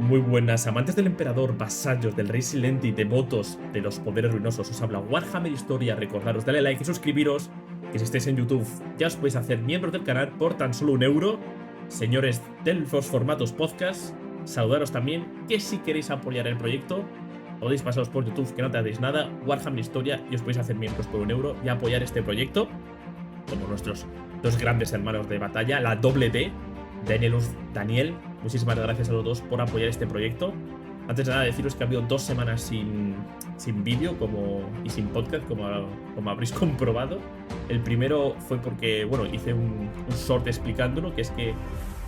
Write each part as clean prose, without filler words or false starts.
Muy buenas, amantes del emperador, vasallos del rey silente y devotos de los poderes ruinosos. Os habla Warhammer Historia. Recordaros, darle like y suscribiros, que si estáis en YouTube ya os podéis hacer miembros del canal por tan solo €1. Señores de los formatos podcast, saludaros también, que si queréis apoyar el proyecto podéis pasaros por YouTube, que no tardéis nada, Warhammer Historia, y os podéis hacer miembros por €1 y apoyar este proyecto, como nuestros dos grandes hermanos de batalla, la doble D, Daniel, muchísimas gracias a los dos por apoyar este proyecto. Antes de nada, deciros que ha habido 2 semanas sin vídeo y sin podcast, como habréis comprobado. El primero fue porque, bueno, hice un short explicándolo, que es que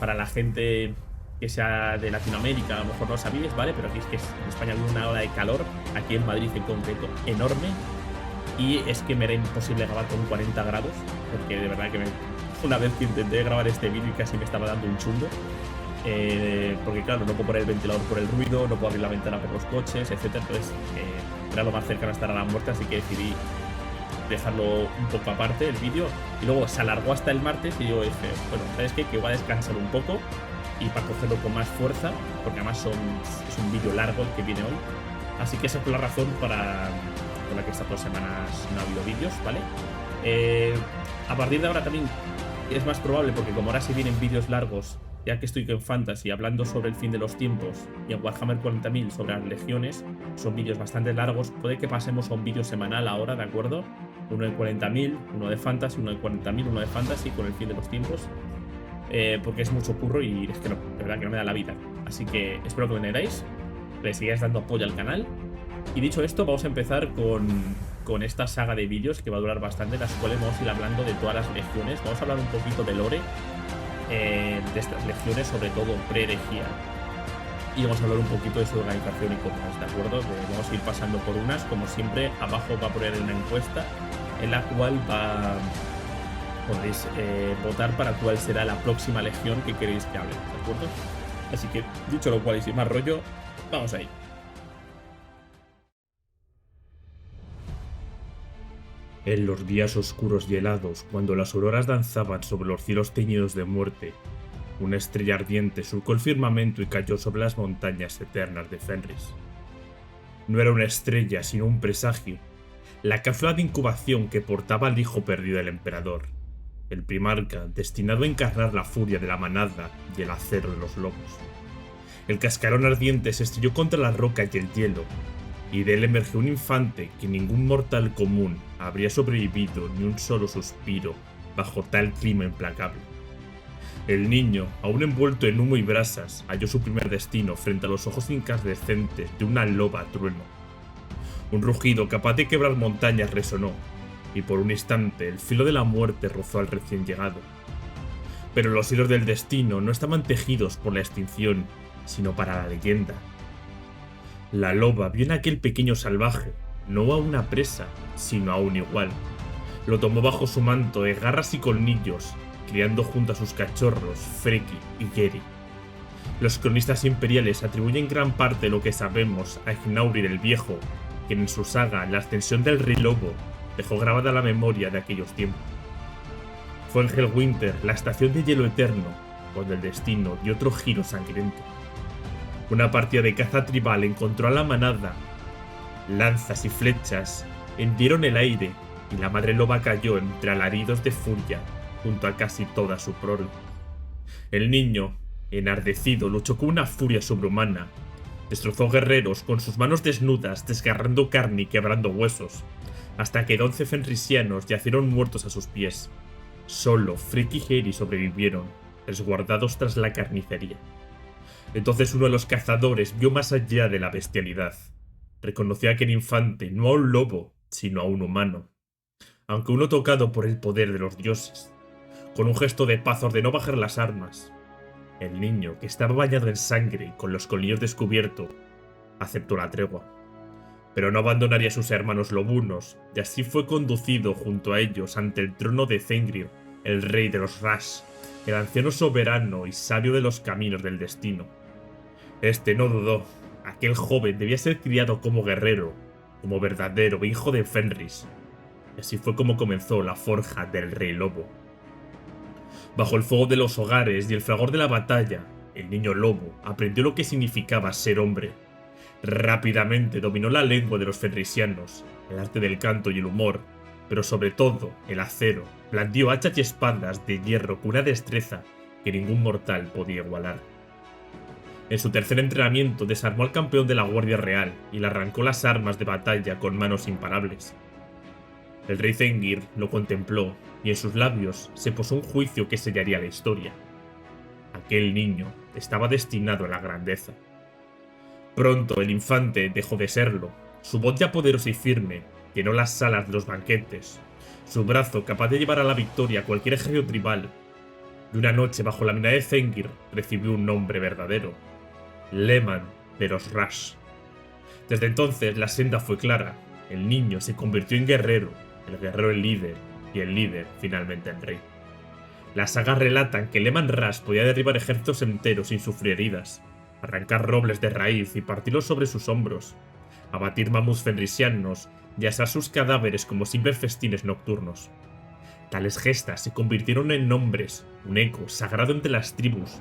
para la gente que sea de Latinoamérica, a lo mejor no lo sabéis, ¿vale? Pero aquí es que en España ha habido una ola de calor, aquí en Madrid en concreto, enorme. Y es que me era imposible grabar con 40 grados, porque de verdad que una vez que intenté grabar este vídeo y casi me estaba dando un chungo. Porque claro, no puedo poner el ventilador por el ruido, no puedo abrir la ventana por los coches, etc. Entonces era lo más cercano a estar a la muerte, así que decidí dejarlo un poco aparte el vídeo. Y luego se alargó hasta el martes y yo dije, bueno, ¿sabes qué? Que voy a descansar un poco y para cogerlo con más fuerza, porque además es un vídeo largo el que viene hoy. Así que esa fue la razón por la que estas 2 semanas no ha habido vídeos, ¿vale? A partir de ahora también es más probable, porque como ahora se vienen vídeos largos, ya que estoy con Fantasy hablando sobre el fin de los tiempos y en Warhammer 40.000 sobre las legiones, son vídeos bastante largos, puede que pasemos a un vídeo semanal ahora, ¿de acuerdo? Uno de 40.000, uno de Fantasy, uno de 40.000, uno de Fantasy con el fin de los tiempos, porque es mucho curro y es que no, de verdad que no me da la vida. Así que espero que me entendáis, le sigáis dando apoyo al canal. Y dicho esto, vamos a empezar con esta saga de vídeos que va a durar bastante, las cuales vamos a ir hablando de todas las legiones. Vamos a hablar un poquito de lore de estas legiones, sobre todo pre-herejía, y vamos a hablar un poquito de su organización y cosas, ¿de acuerdo? Vamos a ir pasando por unas, como siempre. Abajo va a poner una encuesta en la cual podéis votar para cuál será la próxima legión que queréis que hable, ¿de acuerdo? Así que, dicho lo cual y sin más rollo, vamos ahí. En los días oscuros y helados, cuando las auroras danzaban sobre los cielos teñidos de muerte, una estrella ardiente surcó el firmamento y cayó sobre las montañas eternas de Fenris. No era una estrella, sino un presagio, la cápsula de incubación que portaba al hijo perdido del emperador, el primarca destinado a encarnar la furia de la manada y el acero de los lobos. El cascarón ardiente se estrelló contra la roca y el hielo, y de él emergió un infante que ningún mortal común habría sobrevivido ni un solo suspiro bajo tal clima implacable. El niño, aún envuelto en humo y brasas, halló su primer destino frente a los ojos incandescentes de una loba trueno. Un rugido capaz de quebrar montañas resonó, y por un instante el filo de la muerte rozó al recién llegado. Pero los hilos del destino no estaban tejidos por la extinción, sino para la leyenda. La loba vio en aquel pequeño salvaje, no a una presa, sino a un igual. Lo tomó bajo su manto de garras y colmillos, criando junto a sus cachorros, Freki y Geri. Los cronistas imperiales atribuyen gran parte de lo que sabemos a Ignaurir el Viejo, quien en su saga La Ascensión del Rey Lobo dejó grabada la memoria de aquellos tiempos. Fue en Hellwinter, la estación de hielo eterno, cuando el destino dio otro giro sangriento. Una partida de caza tribal encontró a la manada. Lanzas y flechas hendieron el aire y la madre loba cayó entre alaridos de furia junto a casi toda su prole. El niño, enardecido, luchó con una furia sobrehumana. Destrozó guerreros con sus manos desnudas, desgarrando carne y quebrando huesos, hasta que 11 fenrisianos yacieron muertos a sus pies. Solo Frigg y Heiri sobrevivieron, resguardados tras la carnicería. Entonces uno de los cazadores vio más allá de la bestialidad. Reconoció a aquel infante no a un lobo, sino a un humano. Aunque uno tocado por el poder de los dioses. Con un gesto de paz ordenó bajar las armas. El niño, que estaba bañado en sangre y con los colmillos descubiertos, aceptó la tregua. Pero no abandonaría a sus hermanos lobunos, y así fue conducido junto a ellos ante el trono de Fenrir, el rey de los Rash, el anciano soberano y sabio de los caminos del destino. Este no dudó. Aquel joven debía ser criado como guerrero, como verdadero hijo de Fenris. Y así fue como comenzó la forja del Rey Lobo. Bajo el fuego de los hogares y el fragor de la batalla, el niño lobo aprendió lo que significaba ser hombre. Rápidamente dominó la lengua de los fenrisianos, el arte del canto y el humor, pero sobre todo el acero. Blandió hachas y espadas de hierro con una destreza que ningún mortal podía igualar. En su tercer entrenamiento desarmó al campeón de la Guardia Real y le arrancó las armas de batalla con manos imparables. El rey Fenrir lo contempló y en sus labios se posó un juicio que sellaría la historia. Aquel niño estaba destinado a la grandeza. Pronto el infante dejó de serlo. Su voz ya poderosa y firme llenó las salas de los banquetes. Su brazo capaz de llevar a la victoria a cualquier ejército tribal. Y una noche bajo la mirada de Fenrir recibió un nombre verdadero: Leman de los Rash. Desde entonces la senda fue clara. El niño se convirtió en guerrero, el guerrero en líder y el líder finalmente en rey. Las sagas relatan que Leman Rash podía derribar ejércitos enteros sin sufrir heridas, arrancar robles de raíz y partirlos sobre sus hombros, abatir mamuts fenrisianos y asar sus cadáveres como simples festines nocturnos. Tales gestas se convirtieron en nombres, un eco sagrado entre las tribus,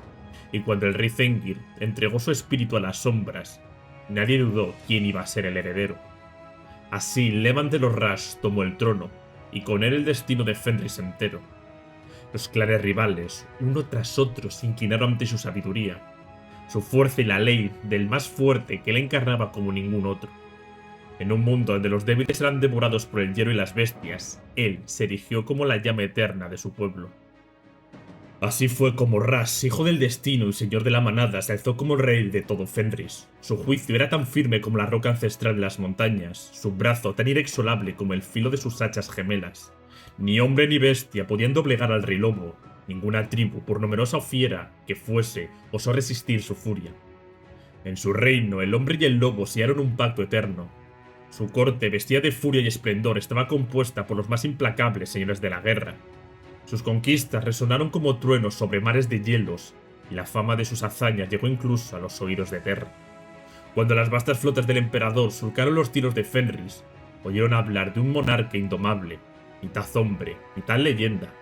y cuando el rey Fenrir entregó su espíritu a las sombras, nadie dudó quién iba a ser el heredero. Así Leman de los Rash tomó el trono, y con él el destino de Fenris entero. Los clanes rivales, uno tras otro, se inclinaron ante su sabiduría, su fuerza y la ley del más fuerte que él encarnaba como ningún otro. En un mundo donde los débiles eran devorados por el hielo y las bestias, él se erigió como la llama eterna de su pueblo. Así fue como Rash, hijo del destino y señor de la manada, se alzó como el rey de todo Fenris. Su juicio era tan firme como la roca ancestral de las montañas, su brazo tan inexorable como el filo de sus hachas gemelas. Ni hombre ni bestia podían doblegar al rey lobo. Ninguna tribu, por numerosa o fiera que fuese, osó resistir su furia. En su reino, el hombre y el lobo sellaron un pacto eterno. Su corte, vestida de furia y esplendor, estaba compuesta por los más implacables señores de la guerra. Sus conquistas resonaron como truenos sobre mares de hielos, y la fama de sus hazañas llegó incluso a los oídos de Terra. Cuando las vastas flotas del emperador surcaron los tiros de Fenris, oyeron hablar de un monarca indomable, mitad hombre, mitad leyenda.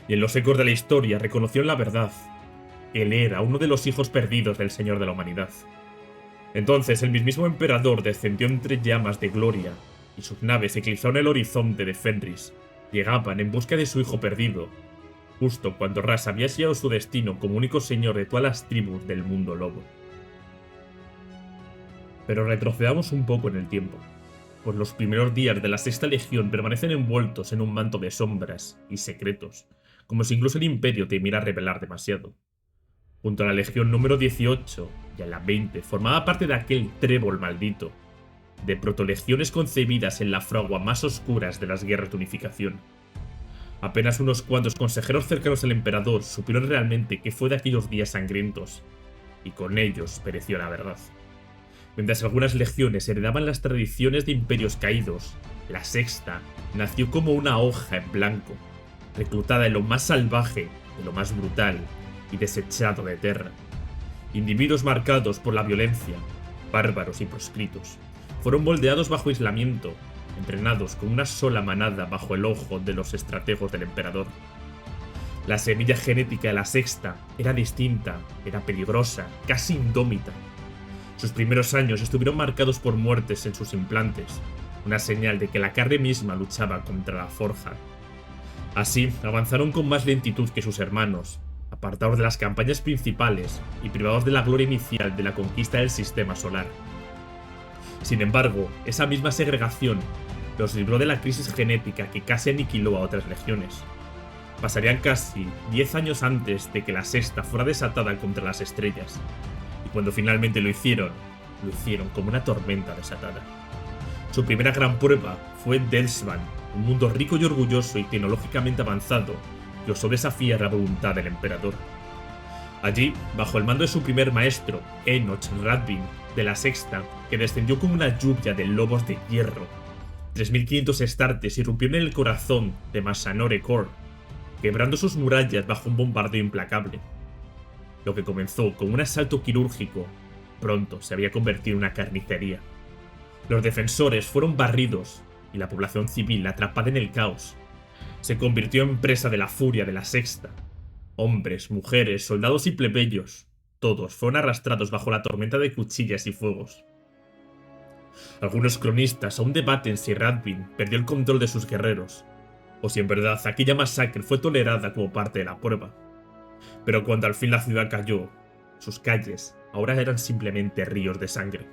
Y en los ecos de la historia reconocieron la verdad. Él era uno de los hijos perdidos del Señor de la Humanidad. Entonces el mismísimo emperador descendió entre llamas de gloria, y sus naves eclipsaron el horizonte de Fenris. Llegaban en busca de su hijo perdido, justo cuando Rash había sellado su destino como único señor de todas las tribus del mundo lobo. Pero retrocedamos un poco en el tiempo, pues los primeros días de la Sexta Legión permanecen envueltos en un manto de sombras y secretos, como si incluso el Imperio temiera revelar demasiado. Junto a la Legión número 18 y a la 20 formaba parte de aquel trébol maldito, de protolegiones concebidas en la fragua más oscuras de las guerras de unificación. Apenas unos cuantos consejeros cercanos al emperador supieron realmente qué fue de aquellos días sangrientos, y con ellos pereció la verdad. Mientras algunas legiones heredaban las tradiciones de imperios caídos, la sexta nació como una hoja en blanco, reclutada en lo más salvaje, en lo más brutal y desechado de Terra. Individuos marcados por la violencia, bárbaros y proscritos, fueron moldeados bajo aislamiento, entrenados con una sola manada bajo el ojo de los estrategos del emperador. La semilla genética de la sexta era distinta, era peligrosa, casi indómita. Sus primeros años estuvieron marcados por muertes en sus implantes, una señal de que la carne misma luchaba contra la forja. Así, avanzaron con más lentitud que sus hermanos, apartados de las campañas principales y privados de la gloria inicial de la conquista del sistema solar. Sin embargo, esa misma segregación los libró de la crisis genética que casi aniquiló a otras legiones. Pasarían casi 10 años antes de que la Sexta fuera desatada contra las estrellas, y cuando finalmente lo hicieron como una tormenta desatada. Su primera gran prueba fue Delsvan, un mundo rico y orgulloso y tecnológicamente avanzado que osó desafiar la voluntad del emperador. Allí, bajo el mando de su primer maestro, Enoch Radvin, de la Sexta, que descendió como una lluvia de lobos de hierro, 3500 Astartes irrumpieron en el corazón de Massanore Kor, quebrando sus murallas bajo un bombardeo implacable. Lo que comenzó como un asalto quirúrgico, pronto se había convertido en una carnicería. Los defensores fueron barridos y la población civil, atrapada en el caos, se convirtió en presa de la furia de la Sexta. Hombres, mujeres, soldados y plebeyos, todos fueron arrastrados bajo la tormenta de cuchillas y fuegos. Algunos cronistas aún debaten si Radvin perdió el control de sus guerreros, o si en verdad aquella masacre fue tolerada como parte de la prueba. Pero cuando al fin la ciudad cayó, sus calles ahora eran simplemente ríos de sangre.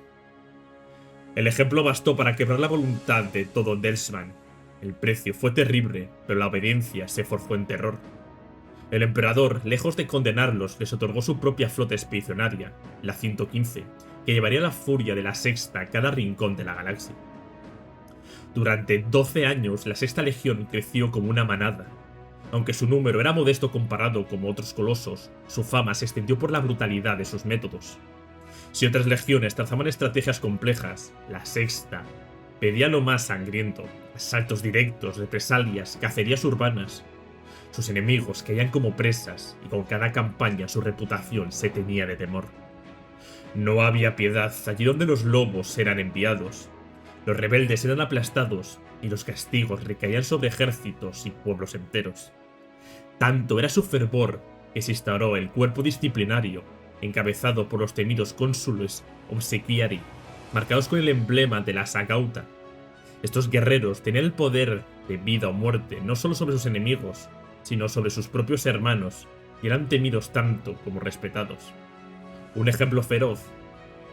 El ejemplo bastó para quebrar la voluntad de todo Delsvan. El precio fue terrible, pero la obediencia se forjó en terror. El emperador, lejos de condenarlos, les otorgó su propia flota expedicionaria, la 115, que llevaría la furia de la Sexta a cada rincón de la galaxia. Durante 12 años, la Sexta Legión creció como una manada. Aunque su número era modesto comparado con otros colosos, su fama se extendió por la brutalidad de sus métodos. Si otras legiones trazaban estrategias complejas, la Sexta pedía lo más sangriento: asaltos directos, represalias, cacerías urbanas. Sus enemigos caían como presas, y con cada campaña su reputación se teñía de temor. No había piedad allí donde los lobos eran enviados. Los rebeldes eran aplastados, y los castigos recaían sobre ejércitos y pueblos enteros. Tanto era su fervor que se instauró el cuerpo disciplinario, encabezado por los temidos cónsules obsequiari, marcados con el emblema de la Sagauta. Estos guerreros tenían el poder de vida o muerte no solo sobre sus enemigos, sino sobre sus propios hermanos, y eran temidos tanto como respetados. Un ejemplo feroz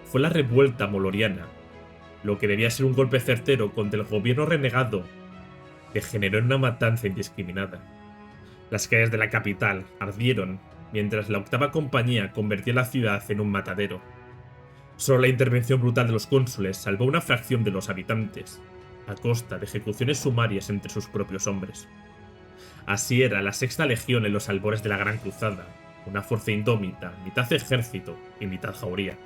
fue la revuelta moloriana. Lo que debía ser un golpe certero contra el gobierno renegado degeneró en una matanza indiscriminada. Las calles de la capital ardieron, mientras la octava compañía convertía la ciudad en un matadero. Solo la intervención brutal de los cónsules salvó una fracción de los habitantes, a costa de ejecuciones sumarias entre sus propios hombres. Así era la Sexta Legión en los albores de la Gran Cruzada, una fuerza indómita, mitad ejército y mitad jauría.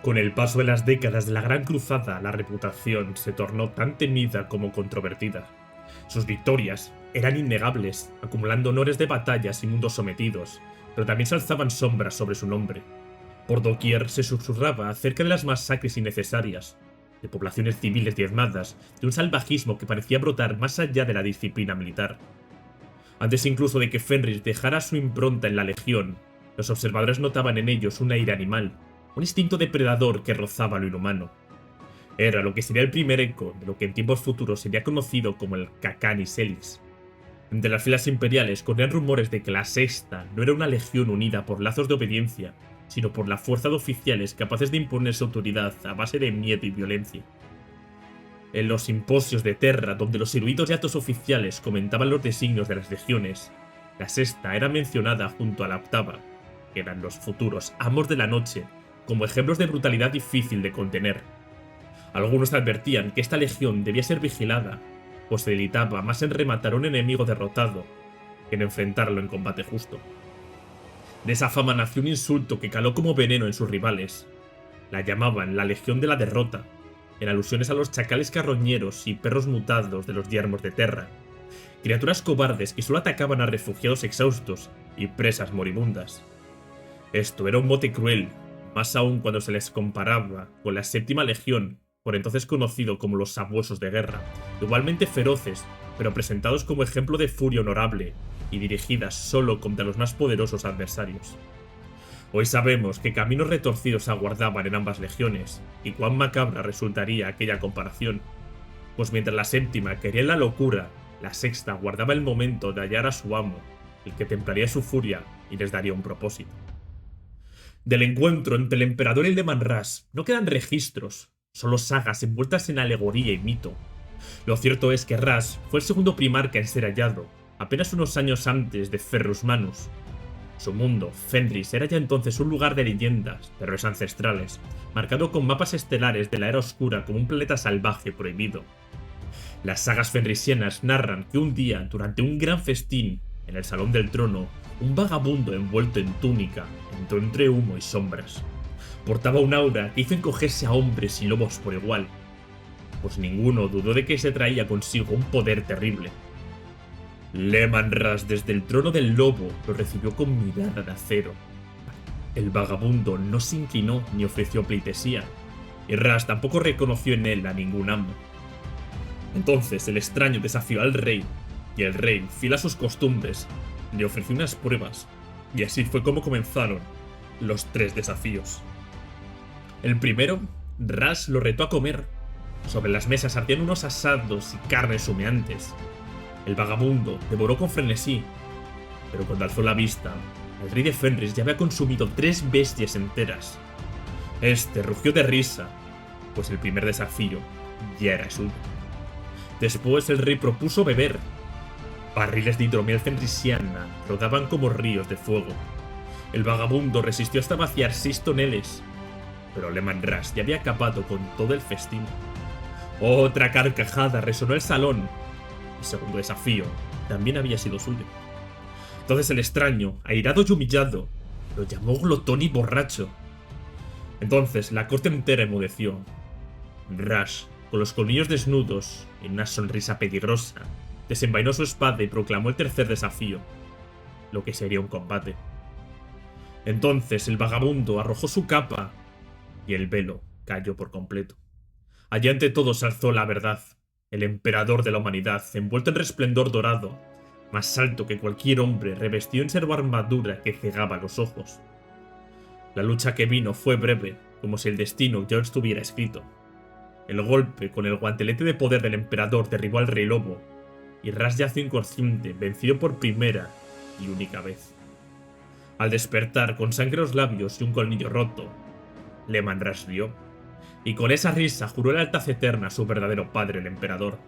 Con el paso de las décadas de la Gran Cruzada, la reputación se tornó tan temida como controvertida. Sus victorias eran innegables, acumulando honores de batallas y mundos sometidos, pero también se alzaban sombras sobre su nombre. Por doquier se susurraba acerca de las masacres innecesarias, de poblaciones civiles diezmadas, de un salvajismo que parecía brotar más allá de la disciplina militar. Antes incluso de que Fenris dejara su impronta en la Legión, los observadores notaban en ellos un aire animal, un instinto depredador que rozaba lo inhumano. Era lo que sería el primer eco de lo que en tiempos futuros sería conocido como el Cacanis Elix. Entre las filas imperiales corrían rumores de que la Sexta no era una legión unida por lazos de obediencia, sino por la fuerza de oficiales capaces de imponer su autoridad a base de miedo y violencia. En los simposios de Terra, donde los eruditos y altos oficiales comentaban los designios de las legiones, la Sexta era mencionada junto a la octava, que eran los futuros amos de la noche, como ejemplos de brutalidad difícil de contener. Algunos advertían que esta legión debía ser vigilada, pues se deleitaba más en rematar a un enemigo derrotado que en enfrentarlo en combate justo. De esa fama nació un insulto que caló como veneno en sus rivales. La llamaban la Legión de la Derrota, en alusiones a los chacales carroñeros y perros mutados de los yermos de Terra, criaturas cobardes que solo atacaban a refugiados exhaustos y presas moribundas. Esto era un mote cruel, más aún cuando se les comparaba con la Séptima Legión, por entonces conocido como los sabuesos de guerra, igualmente feroces, pero presentados como ejemplo de furia honorable y dirigidas solo contra los más poderosos adversarios. Hoy sabemos que caminos retorcidos aguardaban en ambas legiones, y cuán macabra resultaría aquella comparación, pues mientras la Séptima quería en la locura, la sexta guardaba el momento de hallar a su amo, el que templaría su furia y les daría un propósito. Del encuentro entre el emperador y el Leman Rush no quedan registros, solo sagas envueltas en alegoría y mito. Lo cierto es que Rush fue el segundo primarca en ser hallado, apenas unos años antes de Ferrus Manus. Su mundo, Fenris, era ya entonces un lugar de leyendas, terrores ancestrales, marcado con mapas estelares de la Era Oscura como un planeta salvaje prohibido. Las sagas fenrisianas narran que un día, durante un gran festín, en el Salón del Trono, un vagabundo envuelto en túnica entró entre humo y sombras. Portaba un aura que hizo encogerse a hombres y lobos por igual, pues ninguno dudó de que se traía consigo un poder terrible. Leman Rush desde el trono del lobo lo recibió con mirada de acero. El vagabundo no se inclinó ni ofreció pleitesía, y Rush tampoco reconoció en él a ningún amo. Entonces el extraño desafió al rey, y el rey, fiel a sus costumbres, le ofreció unas pruebas, y así fue como comenzaron los 3 desafíos. El primero, Rush lo retó a comer. Sobre las mesas ardían unos asados y carnes humeantes. El vagabundo devoró con frenesí, pero cuando alzó la vista, el rey de Fenris ya había consumido 3 bestias enteras. Este rugió de risa, pues el primer desafío ya era suyo. Después el rey propuso beber. Barriles de hidromiel fenrisiana rodaban como ríos de fuego. El vagabundo resistió hasta vaciar 6 toneles, pero Leman Rush ya había acabado con todo el festín. Otra carcajada resonó el salón. El segundo desafío también había sido suyo. Entonces el extraño, airado y humillado, lo llamó glotón y borracho. Entonces la corte entera enmudeció. Rush, con los colmillos desnudos y una sonrisa peligrosa, desenvainó su espada y proclamó el tercer desafío, lo que sería un combate. Entonces el vagabundo arrojó su capa y el velo cayó por completo. Allí ante todos se alzó la verdad, el emperador de la humanidad, envuelto en resplendor dorado, más alto que cualquier hombre, revestido en serva armadura que cegaba los ojos. La lucha que vino fue breve, como si el destino ya estuviera escrito. El golpe con el guantelete de poder del emperador derribó al rey lobo, y Rush yació inconsciente, vencido por primera y única vez. Al despertar, con sangre en los labios y un colmillo roto, Leman Rush rió, y con esa risa juró lealtad eterna a su verdadero padre, el emperador.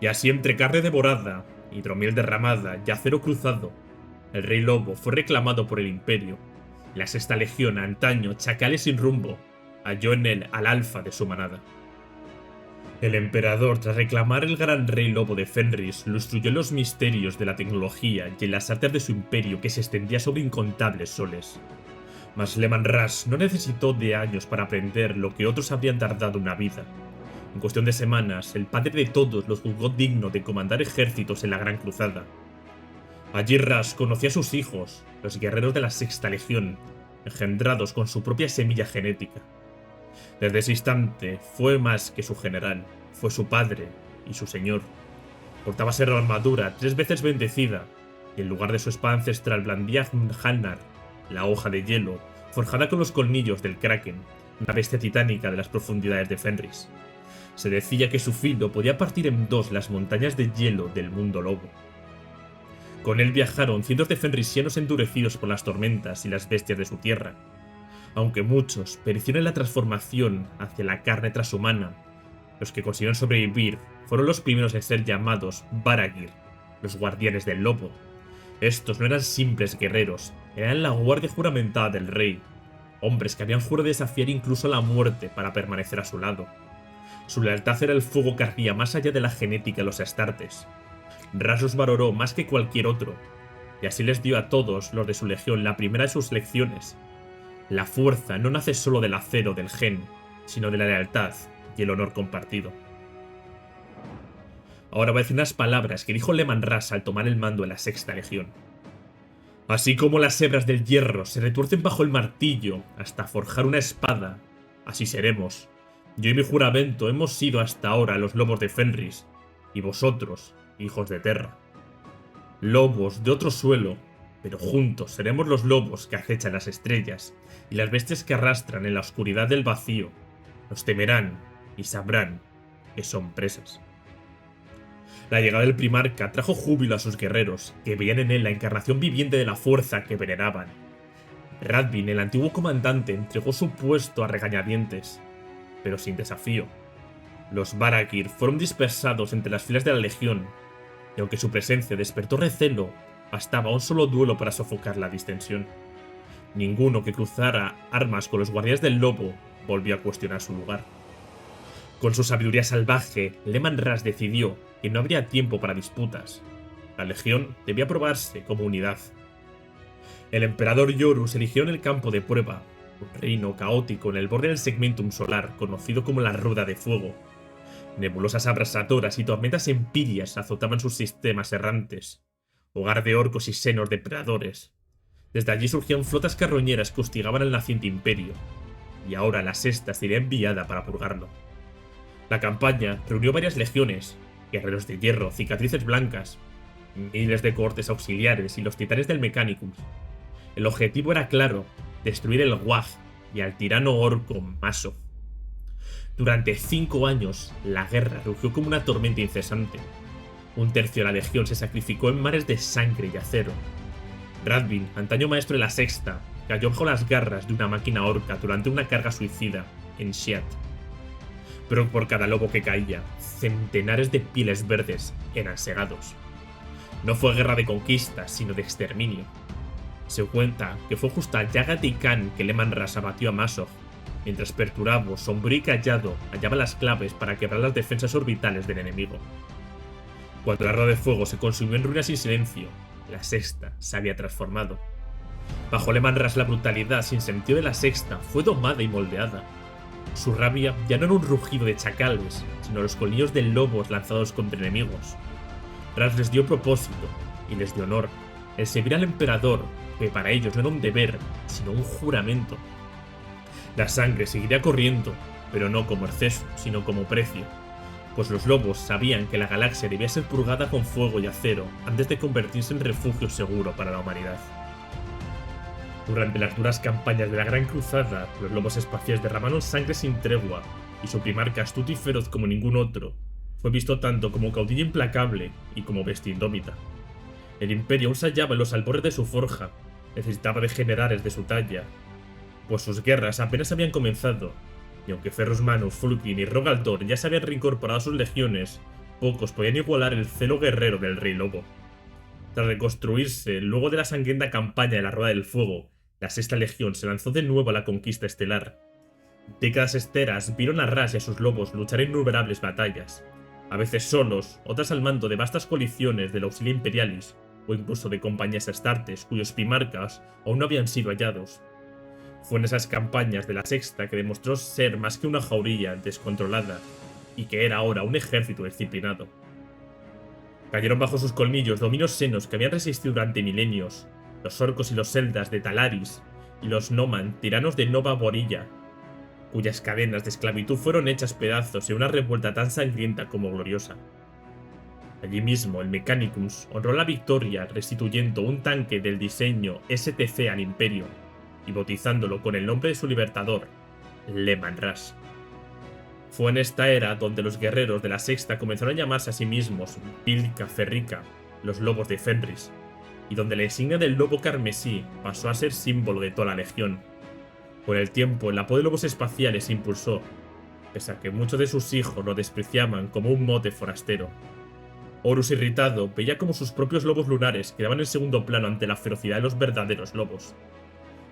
Y así, entre carne devorada, hidromiel derramada y acero cruzado, el rey lobo fue reclamado por el imperio, y la sexta legión, antaño chacales sin rumbo, halló en él al alfa de su manada. El emperador, tras reclamar el gran rey lobo de Fenris, lo instruyó en los misterios de la tecnología y en las artes de su imperio que se extendía sobre incontables soles. Mas Leman Rush no necesitó de años para aprender lo que otros habrían tardado una vida. En cuestión de semanas, el padre de todos los juzgó digno de comandar ejércitos en la Gran Cruzada. Allí Rush conoció a sus hijos, los guerreros de la Sexta Legión, engendrados con su propia semilla genética. Desde ese instante fue más que su general, fue su padre y su señor. Portaba ser armadura 3 veces bendecida, y en lugar de su espada ancestral blandía Mjolnir, la hoja de hielo, forjada con los colmillos del Kraken, una bestia titánica de las profundidades de Fenris. Se decía que su filo podía partir en 2 las montañas de hielo del mundo lobo. Con él viajaron cientos de fenrisianos endurecidos por las tormentas y las bestias de su tierra. Aunque muchos perecieron en la transformación hacia la carne transhumana, los que consiguieron sobrevivir fueron los primeros en ser llamados Baragir, los guardianes del lobo. Estos no eran simples guerreros, eran la guardia juramentada del rey, hombres que habían jurado desafiar incluso la muerte para permanecer a su lado. Su lealtad era el fuego que ardía más allá de la genética de los Astartes. Rush los valoró más que cualquier otro, y así les dio a todos los de su legión la primera de sus lecciones. La fuerza no nace solo del acero del gen, sino de la lealtad y el honor compartido. Ahora voy a decir unas palabras que dijo Leman Rush al tomar el mando de la Sexta Legión. Así como las hebras del hierro se retuercen bajo el martillo hasta forjar una espada, así seremos. Yo y mi juramento hemos sido hasta ahora los lobos de Fenris, y vosotros, hijos de Terra. Lobos de otro suelo, pero juntos seremos los lobos que acechan las estrellas, y las bestias que arrastran en la oscuridad del vacío. Nos temerán y sabrán que son presas. La llegada del Primarca trajo júbilo a sus guerreros, que veían en él la encarnación viviente de la fuerza que veneraban. Radvin, el antiguo comandante, entregó su puesto a regañadientes, pero sin desafío. Los Baragir fueron dispersados entre las filas de la legión, y aunque su presencia despertó recelo, bastaba un solo duelo para sofocar la distensión. Ninguno que cruzara armas con los guardianes del lobo volvió a cuestionar su lugar. Con su sabiduría salvaje, Leman Rush decidió que no habría tiempo para disputas. La legión debía probarse como unidad. El emperador Yorus eligió en el campo de prueba, un reino caótico en el borde del segmentum solar conocido como la Rueda de Fuego. Nebulosas abrasadoras y tormentas empíreas azotaban sus sistemas errantes, hogar de orcos y senos depredadores. Desde allí surgían flotas carroñeras que hostigaban al naciente imperio, y ahora la sexta sería enviada para purgarlo. La campaña reunió varias legiones, guerreros de hierro, cicatrices blancas, miles de cohortes auxiliares y los titanes del Mechanicus. El objetivo era claro: destruir el Wag y al tirano orco Masov. Durante 5 años, la guerra rugió como una tormenta incesante. Un tercio de la legión se sacrificó en mares de sangre y acero. Radvin, antaño maestro de la sexta, cayó bajo las garras de una máquina orca durante una carga suicida en Shiat. Pero por cada lobo que caía, centenares de pieles verdes eran segados. No fue guerra de conquista, sino de exterminio. Se cuenta que fue justo a Yagat y Khan que Leman Rush abatió a Masov, mientras Perturabo, sombrío y callado, hallaba las claves para quebrar las defensas orbitales del enemigo. Cuando la Rueda de Fuego se consumió en ruinas y silencio, la sexta se había transformado. Bajo Leman Rush, la brutalidad sin sentido de la sexta fue domada y moldeada. Su rabia ya no era un rugido de chacales, sino los colmillos de lobos lanzados contra enemigos. Rush les dio propósito y les dio honor, el servir al emperador, que para ellos no era un deber, sino un juramento. La sangre seguiría corriendo, pero no como exceso, sino como precio, pues los lobos sabían que la galaxia debía ser purgada con fuego y acero antes de convertirse en refugio seguro para la humanidad. Durante las duras campañas de la Gran Cruzada, los lobos espaciales derramaron sangre sin tregua, y su Primarca, astuto y feroz como ningún otro, fue visto tanto como caudillo implacable y como bestia indómita. El Imperio aún se hallaba en los albores de su forja, necesitaba de generales de su talla, pues sus guerras apenas habían comenzado, y aunque Ferrus Manus, Fulkin y Rogaldor ya se habían reincorporado a sus legiones, pocos podían igualar el celo guerrero del Rey Lobo. Tras reconstruirse, luego de la sangrienta campaña de la Rueda del Fuego, la sexta legión se lanzó de nuevo a la conquista estelar. Décadas enteras vieron a Rush y a sus lobos luchar innumerables batallas, a veces solos, otras al mando de vastas coaliciones del Auxilia Imperialis, o incluso de compañías astartes cuyos primarcas aún no habían sido hallados. Fue en esas campañas de la sexta que demostró ser más que una jauría descontrolada, y que era ahora un ejército disciplinado. Cayeron bajo sus colmillos dominios senos que habían resistido durante milenios, los orcos y los celdas de Talaris, y los Noman, tiranos de Nova Borilla, cuyas cadenas de esclavitud fueron hechas pedazos en una revuelta tan sangrienta como gloriosa. Allí mismo, el Mechanicus honró la victoria restituyendo un tanque del diseño STC al Imperio, y bautizándolo con el nombre de su libertador, Leman Rush. Fue en esta era donde los guerreros de la sexta comenzaron a llamarse a sí mismos Pilca Ferrica, los lobos de Fenris, y donde la insignia del lobo carmesí pasó a ser símbolo de toda la legión. Con el tiempo, el apodo de lobos espaciales se impulsó, pese a que muchos de sus hijos lo despreciaban como un mote forastero. Horus, irritado, veía como sus propios lobos lunares quedaban en segundo plano ante la ferocidad de los verdaderos lobos.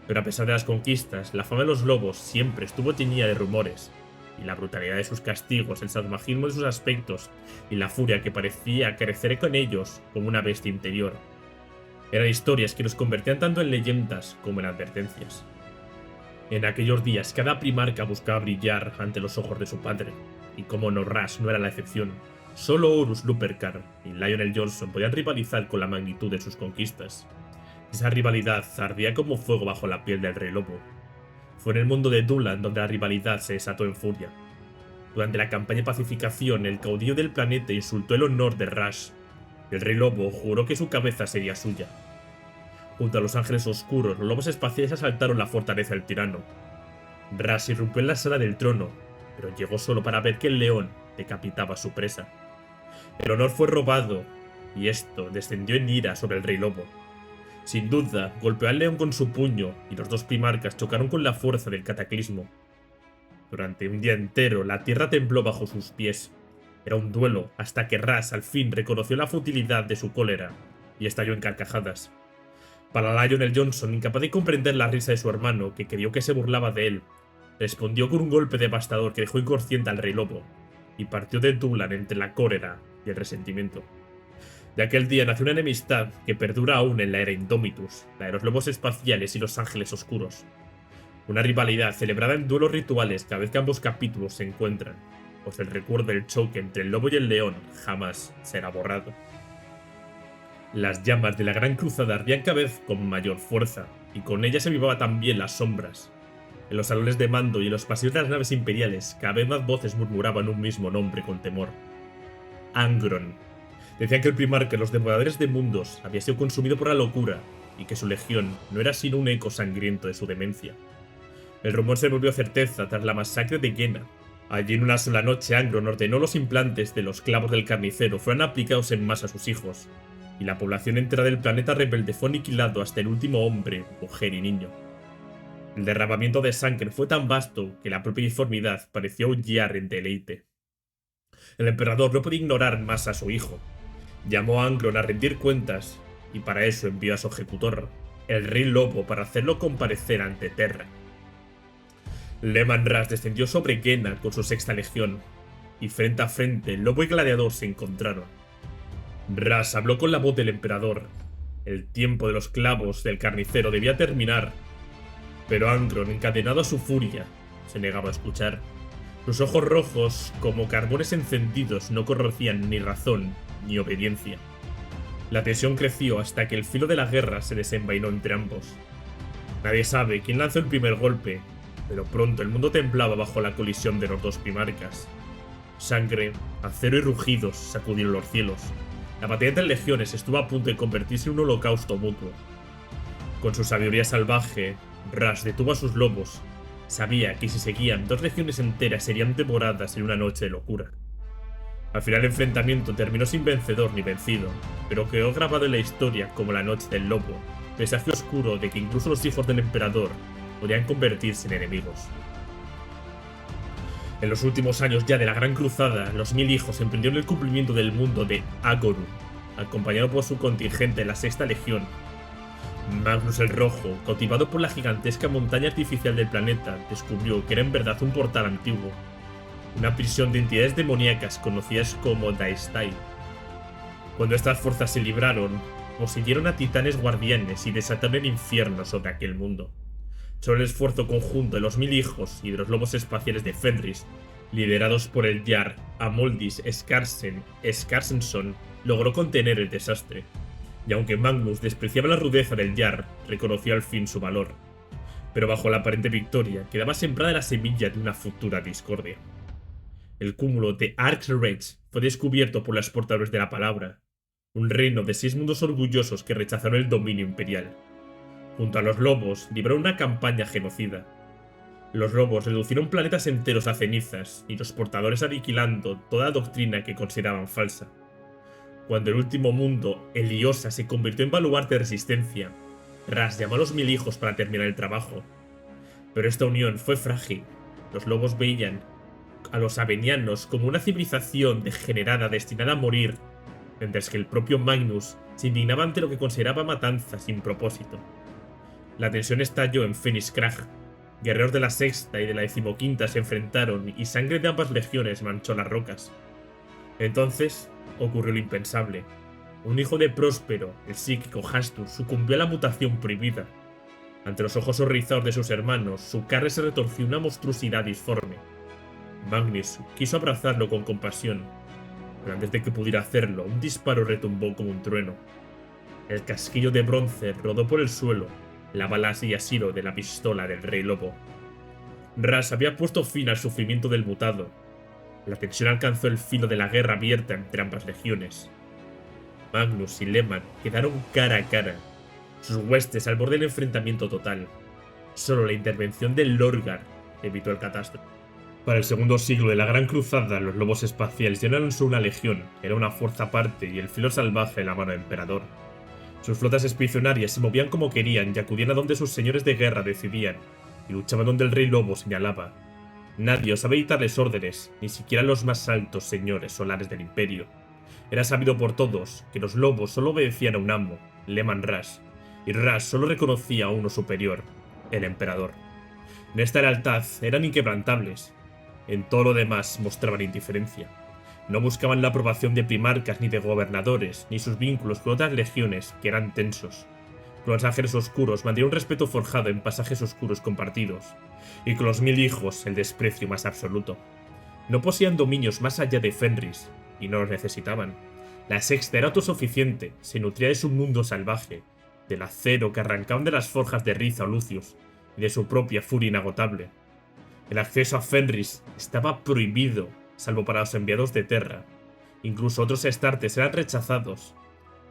Pero a pesar de las conquistas, la fama de los lobos siempre estuvo teñida de rumores, y la brutalidad de sus castigos, el salvajismo de sus aspectos y la furia que parecía crecer con ellos como una bestia interior, eran historias que los convertían tanto en leyendas como en advertencias. En aquellos días cada primarca buscaba brillar ante los ojos de su padre, y como no, Rush no era la excepción. Solo Horus Lupercal y Lionel Johnson podían rivalizar con la magnitud de sus conquistas. Esa rivalidad ardía como fuego bajo la piel del Rey Lobo. Fue en el mundo de Dulan donde la rivalidad se desató en furia. Durante la campaña de pacificación, el caudillo del planeta insultó el honor de Rush, y el Rey Lobo juró que su cabeza sería suya. Junto a los ángeles oscuros, los lobos espaciales asaltaron la fortaleza del tirano. Rush irrumpió en la sala del trono, pero llegó solo para ver que el león decapitaba a su presa. El honor fue robado, y esto descendió en ira sobre el rey lobo. Sin duda, golpeó al león con su puño, y los dos primarcas chocaron con la fuerza del cataclismo. Durante un día entero, la tierra tembló bajo sus pies. Era un duelo, hasta que Ras al fin reconoció la futilidad de su cólera, y estalló en carcajadas. Para Lionel Johnson, incapaz de comprender la risa de su hermano, que creyó que se burlaba de él, respondió con un golpe devastador que dejó inconsciente al rey lobo, y partió de Dulan entre la cólera y el resentimiento. De aquel día nació una enemistad que perdura aún en la era Indomitus, la de los lobos espaciales y los ángeles oscuros. Una rivalidad celebrada en duelos rituales cada vez que ambos capítulos se encuentran, pues el recuerdo del choque entre el lobo y el león jamás será borrado. Las llamas de la Gran Cruzada ardían cada vez con mayor fuerza, y con ellas se avivaba también las sombras. En los salones de mando y en los pasillos de las naves imperiales, cada vez más voces murmuraban un mismo nombre con temor. Angron. Decían que el primarca de los devoradores de mundos había sido consumido por la locura, y que su legión no era sino un eco sangriento de su demencia. El rumor se volvió certeza tras la masacre de Yena. Allí en una sola noche Angron ordenó los implantes de los clavos del carnicero fueran aplicados en masa a sus hijos, y la población entera del planeta rebelde fue aniquilado hasta el último hombre, mujer y niño. El derramamiento de sangre fue tan vasto que la propia informidad pareció aullar en deleite. El emperador no podía ignorar más a su hijo. Llamó a Angron a rendir cuentas, y para eso envió a su ejecutor, el rey lobo, para hacerlo comparecer ante Terra. Leman Russ descendió sobre Yena con su sexta legión, y frente a frente el lobo y gladiador se encontraron. Russ habló con la voz del emperador. El tiempo de los clavos del carnicero debía terminar, pero Angron, encadenado a su furia, se negaba a escuchar. Sus ojos rojos, como carbones encendidos, no conocían ni razón ni obediencia. La tensión creció hasta que el filo de la guerra se desenvainó entre ambos. Nadie sabe quién lanzó el primer golpe, pero pronto el mundo temblaba bajo la colisión de los dos primarcas. Sangre, acero y rugidos sacudieron los cielos. La batalla entre legiones estuvo a punto de convertirse en un holocausto mutuo. Con su sabiduría salvaje, Russ detuvo a sus lobos. Sabía que si seguían, dos legiones enteras serían devoradas en una noche de locura. Al final el enfrentamiento terminó sin vencedor ni vencido, pero quedó grabado en la historia como la noche del lobo, presagio oscuro de que incluso los hijos del emperador podían convertirse en enemigos. En los últimos años ya de la Gran Cruzada, los 1000 hijos emprendieron el cumplimiento del mundo de Agoru, acompañado por su contingente de la Sexta Legión. Magnus el Rojo, cautivado por la gigantesca montaña artificial del planeta, descubrió que era en verdad un portal antiguo, una prisión de entidades demoníacas conocidas como Daestai. Cuando estas fuerzas se libraron, poseyeron a titanes guardianes y desataron el infierno sobre aquel mundo. Solo el esfuerzo conjunto de los 1000 hijos y de los lobos espaciales de Fenris, liderados por el Jarl Amoldis Skarsensson, logró contener el desastre. Y aunque Magnus despreciaba la rudeza del Jarl, reconoció al fin su valor. Pero bajo la aparente victoria quedaba sembrada la semilla de una futura discordia. El cúmulo de Arxreich fue descubierto por los portadores de la palabra, un reino de 6 mundos orgullosos que rechazaron el dominio imperial. Junto a los lobos, libraron una campaña genocida. Los lobos reducieron planetas enteros a cenizas, y los portadores aniquilando toda doctrina que consideraban falsa. Cuando el último mundo, Eliosa, se convirtió en baluarte de resistencia, Russ llamó a los 1000 hijos para terminar el trabajo. Pero esta unión fue frágil. Los lobos veían a los avenianos como una civilización degenerada destinada a morir, mientras que el propio Magnus se indignaba ante lo que consideraba matanza sin propósito. La tensión estalló en Phoenix Crag. Guerreros de la Sexta y de la 15ª se enfrentaron y sangre de ambas legiones manchó las rocas. Entonces ocurrió lo impensable. Un hijo de Próspero, el psíquico Hastur, sucumbió a la mutación prohibida. Ante los ojos horrorizados de sus hermanos, su carne se retorció una monstruosidad disforme. Magnus quiso abrazarlo con compasión, pero antes de que pudiera hacerlo, un disparo retumbó como un trueno. El casquillo de bronce rodó por el suelo, la bala y asilo de la pistola del Rey Lobo. Russ había puesto fin al sufrimiento del mutado. La tensión alcanzó el filo de la guerra abierta entre ambas legiones. Magnus y Leman quedaron cara a cara, sus huestes al borde del enfrentamiento total. Solo la intervención del Lorgar evitó el catástrofe. Para el segundo siglo de la Gran Cruzada, los lobos espaciales ya no eran solo una legión, era una fuerza aparte y el filo salvaje en la mano del emperador. Sus flotas expedicionarias se movían como querían y acudían a donde sus señores de guerra decidían, y luchaban donde el rey lobo señalaba. Nadie osaba dictarles órdenes, ni siquiera los más altos señores solares del imperio. Era sabido por todos que los lobos solo obedecían a un amo, Leman Rush, y Rush solo reconocía a uno superior, el emperador. En esta lealtad eran inquebrantables. En todo lo demás mostraban indiferencia. No buscaban la aprobación de primarcas ni de gobernadores, ni sus vínculos con otras legiones, que eran tensos. Con los ángeles oscuros mantenían un respeto forjado en pasajes oscuros compartidos, y con los 1000 hijos el desprecio más absoluto. No poseían dominios más allá de Fenris, y no los necesitaban. La sexta era autosuficiente, se nutría de su mundo salvaje, del acero que arrancaban de las forjas de Riza o Lucius, y de su propia furia inagotable. El acceso a Fenris estaba prohibido, salvo para los enviados de Terra. Incluso otros Astartes eran rechazados.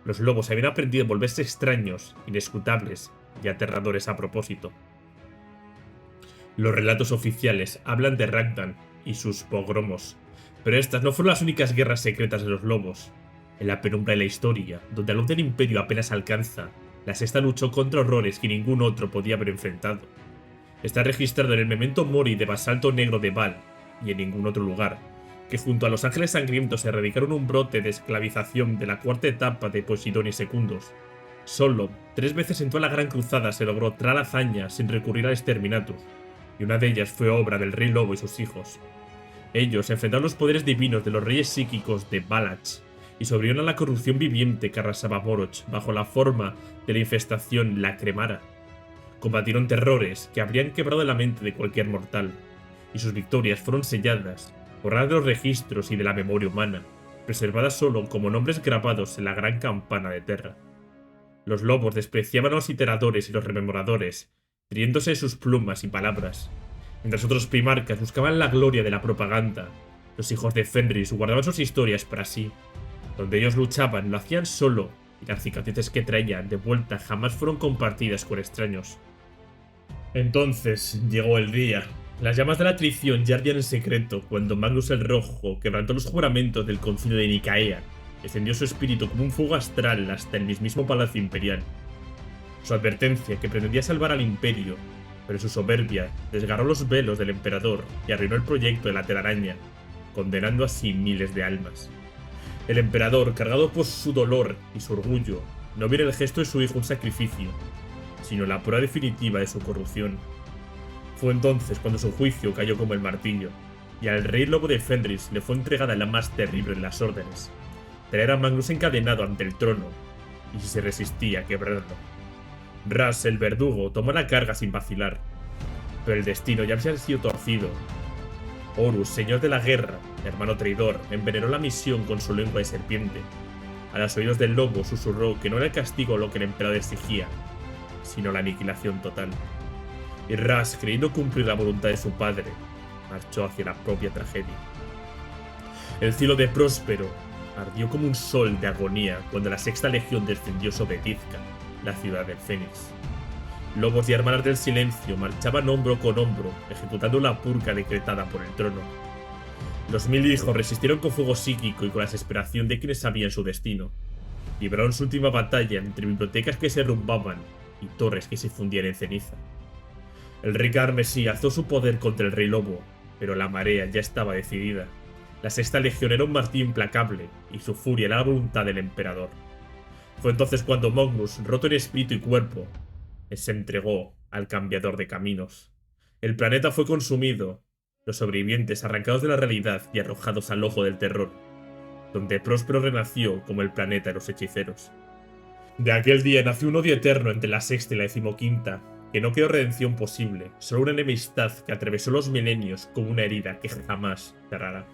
Los lobos habían aprendido a volverse extraños, inescrutables y aterradores a propósito. Los relatos oficiales hablan de Ragdan y sus pogromos, pero estas no fueron las únicas guerras secretas de los lobos. En la penumbra de la historia, donde la luz del imperio apenas alcanza, la sexta luchó contra horrores que ningún otro podía haber enfrentado. Está registrado en el Memento Mori de basalto negro de Val, y en ningún otro lugar, que junto a los ángeles sangrientos se erradicaron un brote de esclavización de la cuarta etapa de Poseidón y Secundos. Solo 3 veces en toda la Gran Cruzada se logró tal hazaña sin recurrir al Exterminatus, y una de ellas fue obra del Rey Lobo y sus hijos. Ellos enfrentaron los poderes divinos de los reyes psíquicos de Balach, y sobrevivieron a la corrupción viviente que arrasaba Moroch bajo la forma de la infestación Lacremara. Combatieron terrores que habrían quebrado la mente de cualquier mortal, y sus victorias fueron selladas, borradas de los registros y de la memoria humana, preservadas solo como nombres grabados en la gran campana de Terra. Los lobos despreciaban a los iteradores y los rememoradores, riéndose de sus plumas y palabras, mientras otros primarcas buscaban la gloria de la propaganda. Los hijos de Fenris guardaban sus historias para sí. Donde ellos luchaban lo hacían solo, y las cicatrices que traían de vuelta jamás fueron compartidas con extraños. Entonces llegó el día. Las llamas de la traición ya ardían en secreto cuando Magnus el Rojo quebrantó los juramentos del concilio de Nicaea, extendió su espíritu como un fuego astral hasta el mismísimo palacio imperial. Su advertencia, que pretendía salvar al imperio, pero su soberbia desgarró los velos del emperador y arruinó el proyecto de la telaraña, condenando así miles de almas. El emperador, cargado por su dolor y su orgullo, no vio en el gesto de su hijo un sacrificio, sino la prueba definitiva de su corrupción. Fue entonces cuando su juicio cayó como el martillo, y al rey lobo de Fenris le fue entregada la más terrible de las órdenes: traer a Magnus encadenado ante el trono, y si se resistía, quebrarlo. Rush, el verdugo, tomó la carga sin vacilar, pero el destino ya había sido torcido. Horus, señor de la guerra, hermano traidor, envenenó la misión con su lengua de serpiente. A los oídos del lobo susurró que no era el castigo lo que el emperador exigía, sino la aniquilación total. Y Rush, creyendo cumplir la voluntad de su padre, marchó hacia la propia tragedia. El cielo de Próspero ardió como un sol de agonía cuando la sexta legión descendió sobre Tizca, la ciudad del Fénix. Lobos y hermanas del silencio marchaban hombro con hombro, ejecutando la purga decretada por el trono. Los 1000 hijos resistieron con fuego psíquico y con la desesperación de quienes sabían su destino. Libraron su última batalla entre bibliotecas que se derrumbaban y torres que se fundían en ceniza. El rey Carmesí alzó su poder contra el rey lobo, pero la marea ya estaba decidida. La sexta legión era un martillo implacable, y su furia era la voluntad del emperador. Fue entonces cuando Magnus, roto en espíritu y cuerpo, se entregó al cambiador de caminos. El planeta fue consumido, los sobrevivientes arrancados de la realidad y arrojados al ojo del terror, donde Próspero renació como el planeta de los hechiceros. De aquel día nació un odio eterno entre la sexta y la decimoquinta, que no quedó redención posible, solo una enemistad que atravesó los milenios como una herida que jamás cerrará.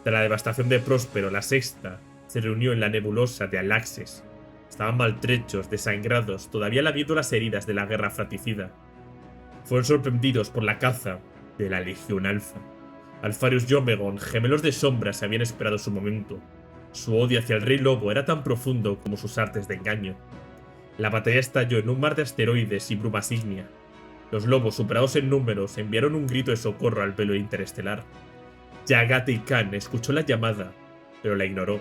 Tras la devastación de Próspero, la sexta se reunió en la nebulosa de Alaxes. Estaban maltrechos, desangrados, todavía lamiendo las heridas de la guerra fratricida. Fueron sorprendidos por la caza de la Legión Alfa. Alfarius y Omegon, gemelos de sombras, habían esperado su momento. Su odio hacia el Rey Lobo era tan profundo como sus artes de engaño. La batalla estalló en un mar de asteroides y brumas ígnea. Los lobos, superados en números, enviaron un grito de socorro al velo interestelar. Yagate Khan escuchó la llamada, pero la ignoró.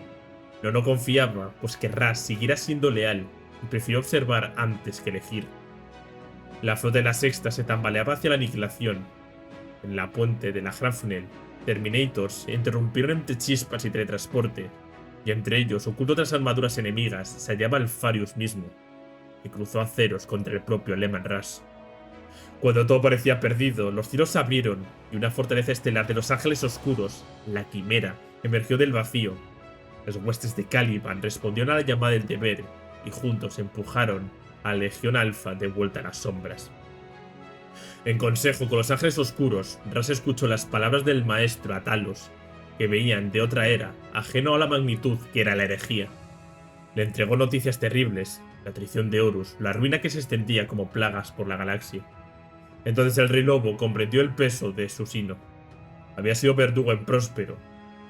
No confiaba, pues que Ras siguiera siendo leal y prefirió observar antes que elegir. La flota de la Sexta se tambaleaba hacia la aniquilación. En la puente de la Hrafnel, Terminators interrumpieron entre chispas y teletransporte, y entre ellos, oculto tras armaduras enemigas, se hallaba Alfarius mismo, que cruzó aceros contra el propio Leman Russ. Cuando todo parecía perdido, los cielos se abrieron y una fortaleza estelar de los Ángeles Oscuros, la Quimera, emergió del vacío. Las huestes de Caliban respondieron a la llamada del deber y juntos empujaron a la Legión Alfa de vuelta a las sombras. En consejo con los Ángeles Oscuros, Ras escuchó las palabras del maestro Atalos, que veían de otra era, ajeno a la magnitud que era la herejía. Le entregó noticias terribles, la traición de Horus, la ruina que se extendía como plagas por la galaxia. Entonces el Rey Lobo comprendió el peso de su sino. Había sido verdugo en Próspero,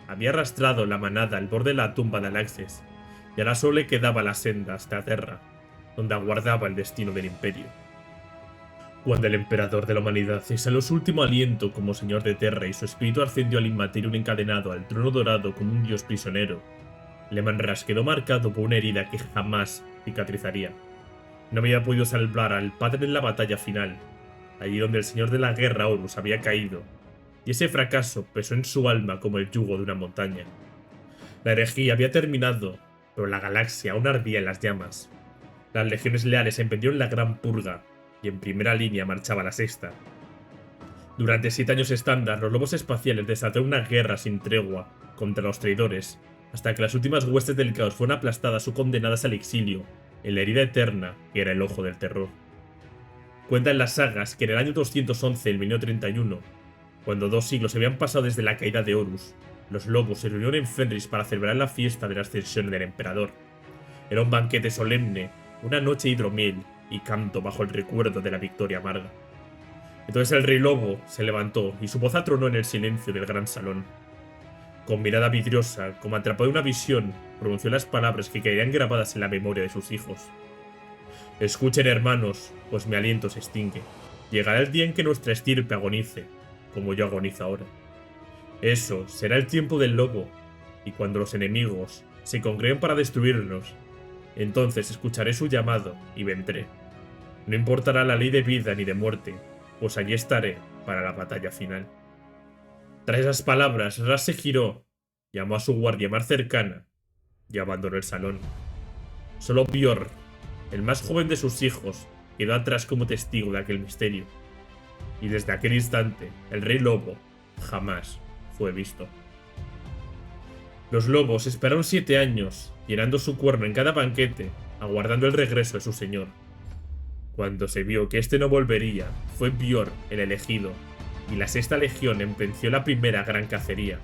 había arrastrado la manada al borde de la tumba de Alaxes, y ahora solo le quedaba la senda hasta Terra, donde aguardaba el destino del Imperio. Cuando el emperador de la humanidad exhaló su último aliento como señor de Terra y su espíritu ascendió al Inmaterium encadenado al trono dorado como un dios prisionero, Leman Russ quedó marcado por una herida que jamás cicatrizaría. No había podido salvar al padre en la batalla final, allí donde el señor de la guerra Horus había caído, y ese fracaso pesó en su alma como el yugo de una montaña. La herejía había terminado, pero la galaxia aún ardía en las llamas. Las legiones leales emprendieron la gran purga, y en primera línea marchaba la Sexta. Durante 7 años estándar, los lobos espaciales desataron una guerra sin tregua contra los traidores, hasta que las últimas huestes del caos fueron aplastadas o condenadas al exilio, en la herida eterna que era el ojo del terror. Cuentan las sagas que en el año 211 del milenio 31, cuando 2 siglos habían pasado desde la caída de Horus, los lobos se reunieron en Fenris para celebrar la fiesta de la ascensión del emperador. Era un banquete solemne, una noche de hidromiel y canto bajo el recuerdo de la victoria amarga. Entonces el Rey Lobo se levantó y su voz atronó en el silencio del gran salón. Con mirada vidriosa, como atrapado en una visión, pronunció las palabras que quedarían grabadas en la memoria de sus hijos. Escuchen, hermanos, pues mi aliento se extingue. Llegará el día en que nuestra estirpe agonice, como yo agonizo ahora. Eso será el tiempo del lobo, y cuando los enemigos se congreguen para destruirnos, entonces escucharé su llamado y vendré. No importará la ley de vida ni de muerte, pues allí estaré para la batalla final. Tras esas palabras, Ras se giró, llamó a su guardia más cercana y abandonó el salón. Solo Bjorn, el más joven de sus hijos, quedó atrás como testigo de aquel misterio. Y desde aquel instante, el Rey Lobo jamás fue visto. Los lobos esperaron 7 años, llenando su cuerno en cada banquete, aguardando el regreso de su señor. Cuando se vio que este no volvería, fue Bjorn el elegido, y la Sexta Legión emprendió la primera gran cacería.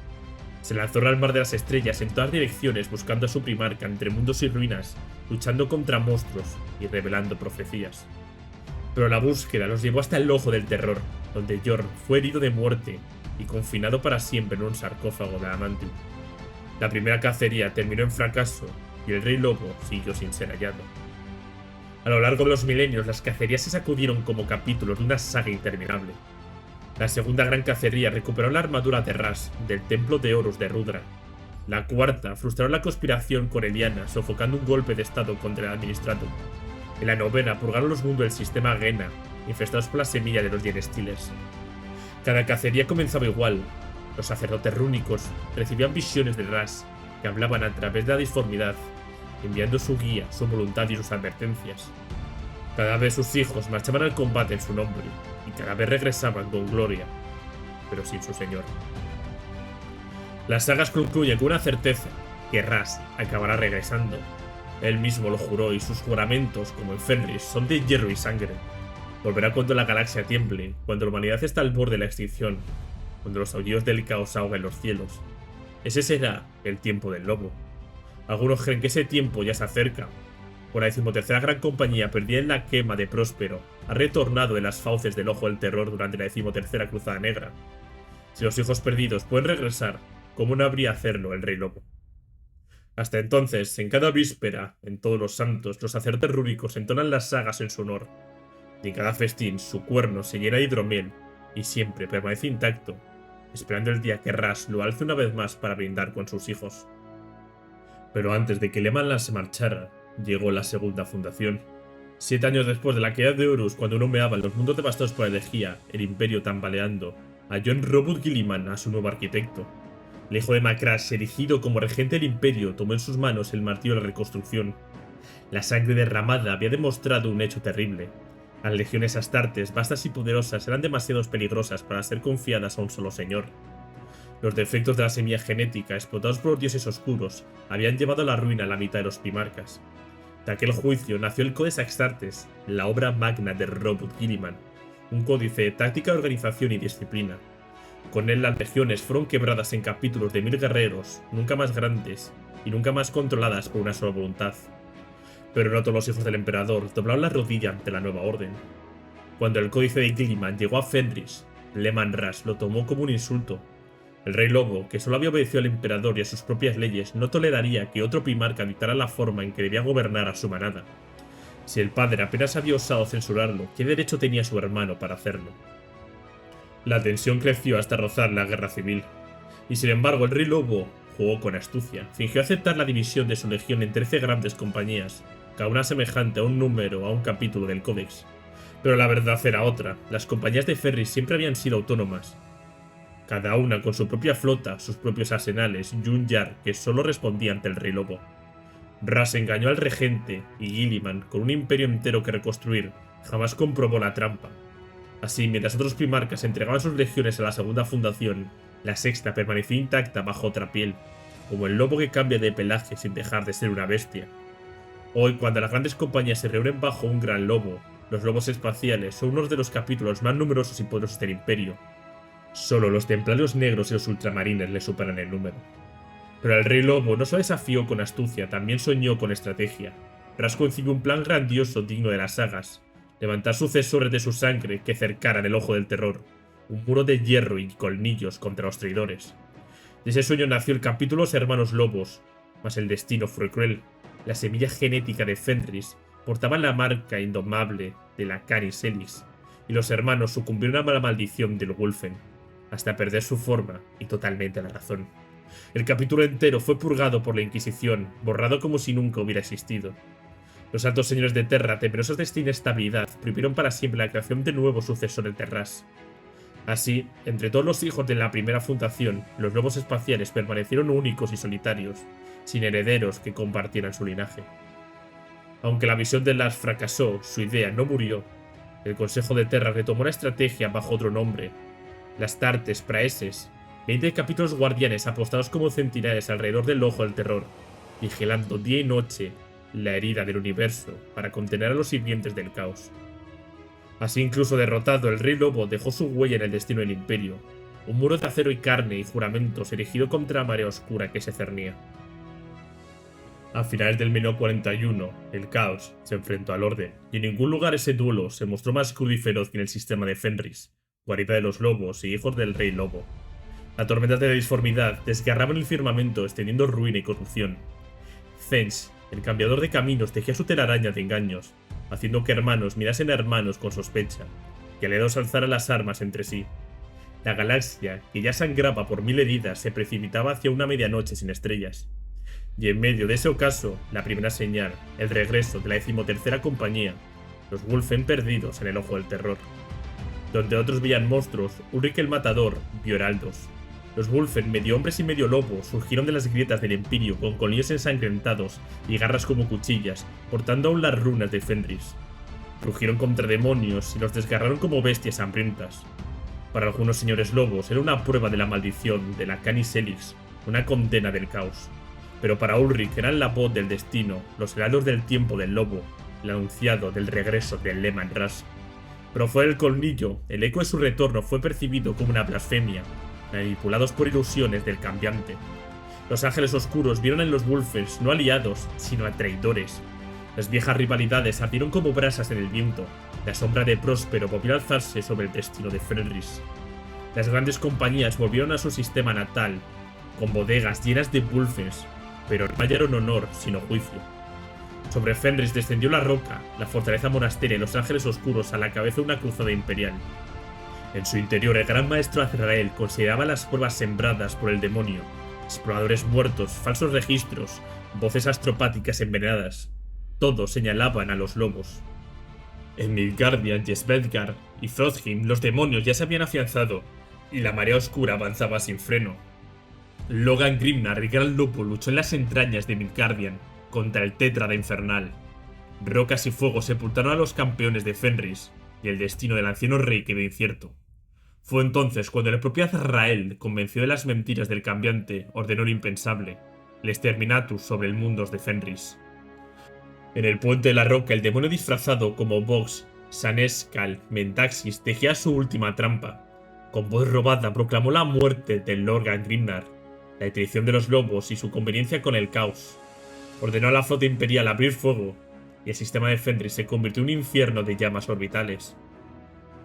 Se lanzó al mar de las estrellas en todas direcciones buscando a su primarca entre mundos y ruinas, luchando contra monstruos y revelando profecías. Pero la búsqueda los llevó hasta el ojo del terror, donde Bjorn fue herido de muerte y confinado para siempre en un sarcófago de adamantium. La primera cacería terminó en fracaso y el Rey Lobo siguió sin ser hallado. A lo largo de los milenios, las cacerías se sacudieron como capítulos de una saga interminable. La segunda gran cacería recuperó la armadura de Ras del templo de Horus de Rudra. La cuarta frustró la conspiración coreliana, sofocando un golpe de estado contra el Administratum. En la novena purgaron los mundos del sistema Gena, infestados por la semilla de los Genestealers. Cada cacería comenzaba igual. Los sacerdotes rúnicos recibían visiones de Ras, que hablaban a través de la disformidad, enviando su guía, su voluntad y sus advertencias. Cada vez sus hijos marchaban al combate en su nombre, y cada vez regresaban con gloria, pero sin su señor. Las sagas concluyen con una certeza, que Ras acabará regresando. Él mismo lo juró y sus juramentos, como en Fenris, son de hierro y sangre. Volverá cuando la galaxia tiemble, cuando la humanidad está al borde de la extinción, cuando los aullidos del caos ahoguen los cielos. Ese será el tiempo del lobo. Algunos creen que ese tiempo ya se acerca. Por la 13ª gran compañía perdida en la quema de Próspero, ha retornado en las fauces del ojo del terror durante la 13ª cruzada negra. Si los hijos perdidos pueden regresar, ¿cómo no habría hacerlo el Rey Lobo? Hasta entonces, en cada víspera, en todos los santos, los sacerdotes rúnicos entonan las sagas en su honor. y en cada festín su cuerno se llena de hidromiel y siempre permanece intacto, esperando el día que Ras lo alce una vez más para brindar con sus hijos. Pero antes de que Leman se marchara, llegó la segunda fundación. 7 años después de la caída de Horus, cuando no humeaban los mundos devastados por la herejía, el imperio tambaleando, halló en Robert Guilliman a su nuevo arquitecto. El hijo de Macrash, erigido como regente del imperio, tomó en sus manos el martillo de la reconstrucción. La sangre derramada había demostrado un hecho terrible. Las legiones astartes, vastas y poderosas, eran demasiado peligrosas para ser confiadas a un solo señor. Los defectos de la semilla genética, explotados por los dioses oscuros, habían llevado a la ruina a la mitad de los primarcas. De aquel juicio nació el Codex Astartes, la obra magna de Robert Guilliman, un códice de táctica, organización y disciplina. Con él las legiones fueron quebradas en capítulos de 1000 guerreros, nunca más grandes y nunca más controladas por una sola voluntad. Pero no todos los hijos del emperador doblaron la rodilla ante la nueva orden. Cuando el códice de Guilliman llegó a Fenris, Leman Rush lo tomó como un insulto. El rey lobo, que solo había obedecido al emperador y a sus propias leyes, no toleraría que otro primarca dictara la forma en que debía gobernar a su manada. Si el padre apenas había osado censurarlo, ¿qué derecho tenía su hermano para hacerlo? La tensión creció hasta rozar la guerra civil. Y sin embargo, el rey lobo jugó con astucia. Fingió aceptar la división de su legión en 13 grandes compañías, cada una semejante a un número o a un capítulo del códex. Pero la verdad era otra. Las compañías de Fenris siempre habían sido autónomas, cada una con su propia flota, sus propios arsenales y un Yar que solo respondía ante el rey lobo. Ras engañó al regente y Guilliman, con un imperio entero que reconstruir, jamás comprobó la trampa. Así, mientras otros primarcas entregaban sus legiones a la segunda fundación, la sexta permaneció intacta bajo otra piel, como el lobo que cambia de pelaje sin dejar de ser una bestia. Hoy, cuando las grandes compañías se reúnen bajo un gran lobo, los lobos espaciales son uno de los capítulos más numerosos y poderosos del imperio. Solo los templarios negros y los ultramarines le superan el número. Pero el rey lobo no solo desafió con astucia, también soñó con estrategia. Ras concibió un plan grandioso digno de las sagas: levantar sucesores de su sangre que cercaran el ojo del terror, un muro de hierro y colmillos contra los traidores. De ese sueño nació el capítulo Los Hermanos Lobos, mas el destino fue cruel. La semilla genética de Fenris portaba la marca indomable de la Canis Helix, y los hermanos sucumbieron a la maldición del Wulfen, hasta perder su forma y totalmente la razón. El capítulo entero fue purgado por la Inquisición, borrado como si nunca hubiera existido. Los altos señores de Terra, temerosos de esta inestabilidad, prohibieron para siempre la creación de nuevos sucesores de Ras. Así, entre todos los hijos de la primera fundación, los lobos espaciales permanecieron únicos y solitarios, sin herederos que compartieran su linaje. Aunque la visión de Lars fracasó, su idea no murió. El Consejo de Terra retomó la estrategia bajo otro nombre: las Tartes Praeses, 20 capítulos guardianes apostados como centinelas alrededor del ojo del terror, vigilando día y noche la herida del universo para contener a los sirvientes del caos. Así, incluso derrotado, el rey lobo dejó su huella en el destino del imperio, un muro de acero y carne y juramentos erigido contra la marea oscura que se cernía. A finales del 1041, el caos se enfrentó al orden, y en ningún lugar ese duelo se mostró más crudo y feroz que en el sistema de Fenris, guarida de los lobos y hijos del rey lobo. Las tormentas de la disformidad desgarraban el firmamento, extendiendo ruina y corrupción. Zench, el cambiador de caminos, tejía su telaraña de engaños, haciendo que hermanos mirasen a hermanos con sospecha, y aliados alzaran las armas entre sí. La galaxia, que ya sangraba por 1000 heridas, se precipitaba hacia una medianoche sin estrellas. Y en medio de ese ocaso, la primera señal, el regreso de la 13ª compañía, los Wulfen perdidos en el ojo del terror. Donde otros veían monstruos, Ulrich el Matador vio heraldos. Los Wulfen, medio hombres y medio lobos, surgieron de las grietas del Imperio con colmillos ensangrentados y garras como cuchillas, portando aún las runas de Fenris. Rugieron contra demonios y los desgarraron como bestias hambrientas. Para algunos señores lobos era una prueba de la maldición de la Canis Helix, una condena del caos. Pero para Ulrich eran la voz del destino, los heraldos del tiempo del lobo, el anunciado del regreso de Leman Rush. Pero fue el colmillo, el eco de su retorno fue percibido como una blasfemia, manipulados por ilusiones del cambiante. Los ángeles oscuros vieron en los Wulfens no aliados, sino a traidores. Las viejas rivalidades ardieron como brasas en el viento. La sombra de Próspero volvió a alzarse sobre el destino de Fenris. Las grandes compañías volvieron a su sistema natal, con bodegas llenas de Wulfens, pero no hallaron honor sino juicio. Sobre Fenris descendió la roca, la fortaleza monasteria y los ángeles oscuros a la cabeza de una cruzada imperial. En su interior, el gran maestro Azrael consideraba las pruebas sembradas por el demonio, exploradores muertos, falsos registros, voces astropáticas envenenadas. Todos señalaban a los lobos. En Midgardian, Jesvedgar y Frodheim los demonios ya se habían afianzado, y la marea oscura avanzaba sin freno. Logan Grimnar, el gran lobo, luchó en las entrañas de Midgardian contra el Tétrada infernal. Rocas y fuego sepultaron a los campeones de Fenris, y el destino del anciano rey quedó incierto. Fue entonces cuando el propio Azrael, convencido de las mentiras del cambiante, ordenó lo impensable, el exterminatus sobre el mundo de Fenris. En el puente de la roca, el demonio disfrazado como Vox, Saneskal, Mentaxis tejía su última trampa. Con voz robada proclamó la muerte del Logan Grimnar, la traición de los lobos y su conveniencia con el caos. Ordenó a la flota imperial abrir fuego, y el sistema de Fenris se convirtió en un infierno de llamas orbitales.